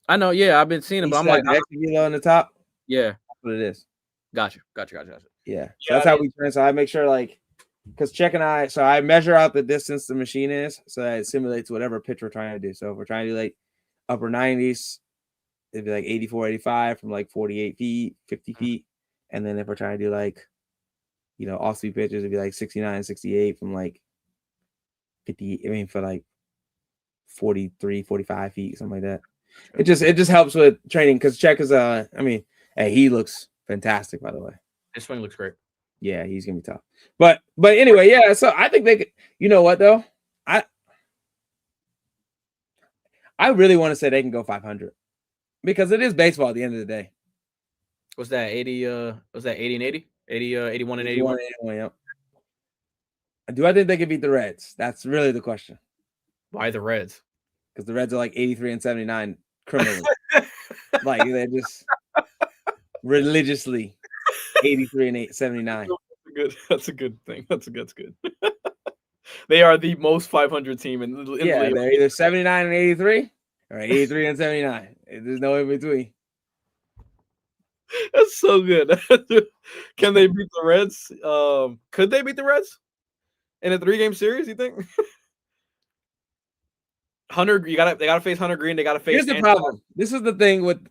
I know. Yeah, I've been seeing it, but I'm like, the extra kilo on the top. yeah, That's what it is. Gotcha. Yeah. So that's how we train. So I make sure because so I measure out the distance the machine is, so that it simulates whatever pitch we're trying to do. So if we're trying to do like upper 90s, it'd be like 84, 85 from like 48 feet, 50 feet. And then if we're trying to do like, off-speed pitches, it'd be like 69, 68 from like 50, for like 43, 45 feet, something like that. It just helps with training because Czech is hey, he looks fantastic, by the way. His swing looks great. Yeah, he's gonna be tough. But anyway, yeah. So I think they could. You know what though? I really want to say they can go 500 because it is baseball at the end of the day. What's that? 80? Was that 80 and 80? 81 and 81. Yep. Do I think they could beat the Reds? That's really the question. Why the Reds? Because the Reds are like 83 and 79 criminally. Like they're just religiously 83 and 79. That's a good thing. That's good. They are the most 500 team in the league. They're either 79 and 83 or 83 and 79. There's no in between. That's so good. Can they beat the Reds? Could they beat the Reds in a 3-game series? You think? Hunter, they gotta face Hunter Green. They gotta face. Here's the problem. This is the thing with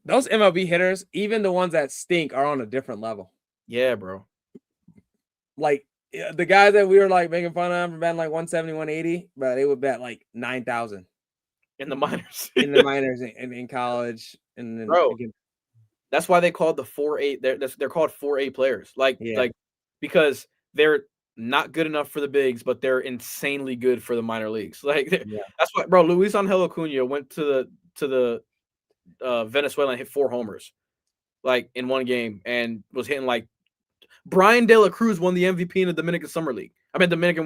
those MLB hitters. Even the ones that stink are on a different level. Yeah, bro. Like the guys that we were like making fun of for batting like 170, 180, but they would bet like 9,000 in the minors. In the minors in college, and then bro. That's why they called the 4-8. They're called 4-8 players. Like because they're not good enough for the bigs, but they're insanely good for the minor leagues. Like that's why, bro. Luis Angel Acuna went to the Venezuela and hit 4 homers, like in one game, and was hitting like Brian De La Cruz won the MVP in the Dominican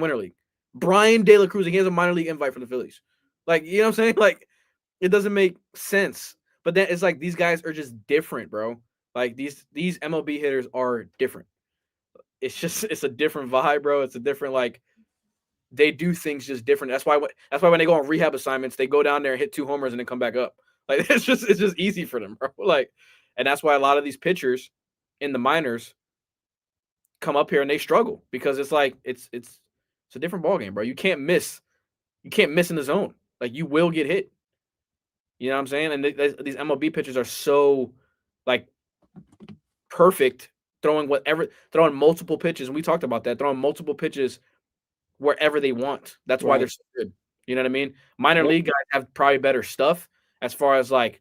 Winter League. Brian De La Cruz, he has a minor league invite for the Phillies. Like, you know what I'm saying? Like, it doesn't make sense. But then it's like these guys are just different, bro. Like these MLB hitters are different. It's a different vibe, bro. It's a different, like, they do things just different. That's why when they go on rehab assignments, they go down there and hit 2 homers and then come back up. Like it's just easy for them, bro. Like, and that's why a lot of these pitchers in the minors come up here and they struggle because it's like it's a different ballgame, bro. You can't miss in the zone. Like you will get hit. You know what I'm saying? And these MLB pitchers are so like perfect throwing multiple pitches. And we talked about that, throwing multiple pitches wherever they want. That's why they're so good. You know what I mean? Minor league guys have probably better stuff as far as like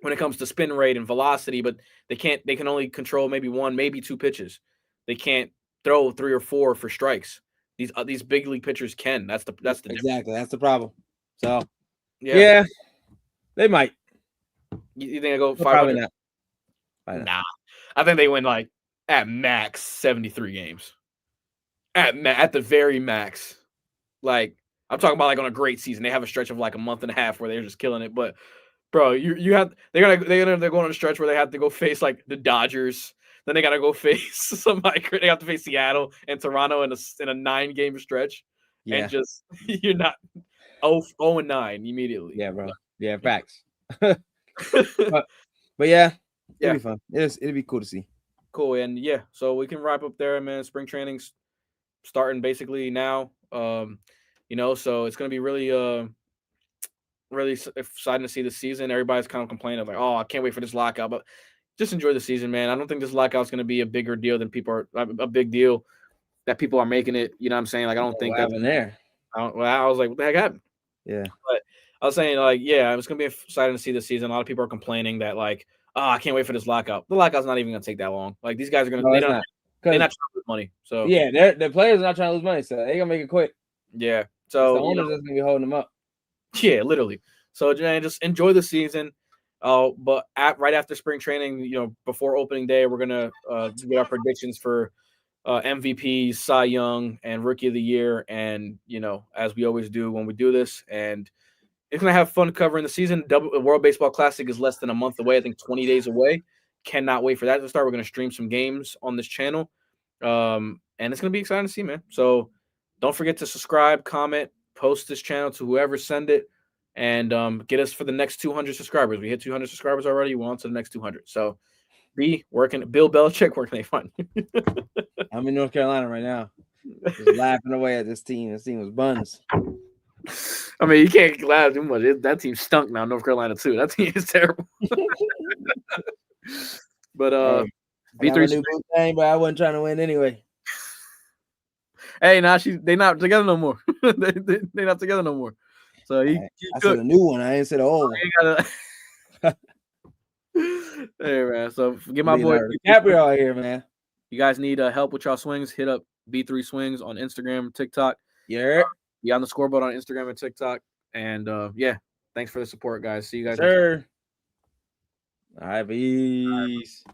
when it comes to spin rate and velocity, but they can only control maybe 1, maybe 2 pitches. They can't throw 3 or 4 for strikes. These big league pitchers can. That's the exactly difference. That's the problem. So yeah, they might. You think they go 500? Probably not. Nah, I think they win like at max 73 games. At the very max. Like I'm talking about like on a great season, they have a stretch of like a month and a half where they're just killing it. But bro, they're going on a stretch where they have to go face like the Dodgers. Then they gotta go face somebody. They have to face Seattle and Toronto in a 9-game stretch, and just you're not 0-9 immediately. Yeah, bro. Yeah, facts. but yeah, it'll be fun. It'll be cool to see. Cool, and so we can wrap up there, man. Spring training's starting basically now. So it's gonna be really exciting to see the season. Everybody's kind of complaining like, oh, I can't wait for this lockout, but just enjoy the season, man. I don't think this lockout is going to be a bigger deal than a big deal that people are making it. You know what I'm saying? Like, I don't think that's there. I was like, what the heck happened? Yeah. But I was saying, like, it's going to be exciting to see the season. A lot of people are complaining that, like, oh, I can't wait for this lockout. The lockout's not even going to take that long. Like, these guys are going to, they're not trying to lose money. So, yeah, the players are not trying to lose money. So, they're going to make it quick. Yeah. So, the owners are going to be holding them up. Yeah, literally. So, just enjoy the season. But right after spring training, before opening day, we're gonna get our predictions for MVP, Cy Young, and Rookie of the Year, and as we always do when we do this, and it's gonna have fun covering the season. The World Baseball Classic is less than a month away. I think 20 days away. Cannot wait for that to start. We're gonna stream some games on this channel. And it's gonna be exciting to see, man. So don't forget to subscribe, comment, post this channel to whoever send it, and get us for the next 200 subscribers. We hit 200 subscribers already. We're on to the next 200. So Bill Belichick, where can they find you? I'm in North Carolina right now, just laughing away at this team. This team was buns. I mean, you can't laugh too much. That team stunk now. North Carolina too. That team is terrible. But Hey, I got my new boot thing, but I wasn't trying to win anyway. Hey, now they not together no more. they not together no more. So I said a new one. I ain't said old one. Hey man, so get my boy DiCaprio out here, man. You guys need help with y'all swings? Hit up B3 Swings on Instagram, TikTok. Yeah. Be on the Scoreboard on Instagram and TikTok. And yeah, thanks for the support, guys. See you guys. Sure. All right, peace.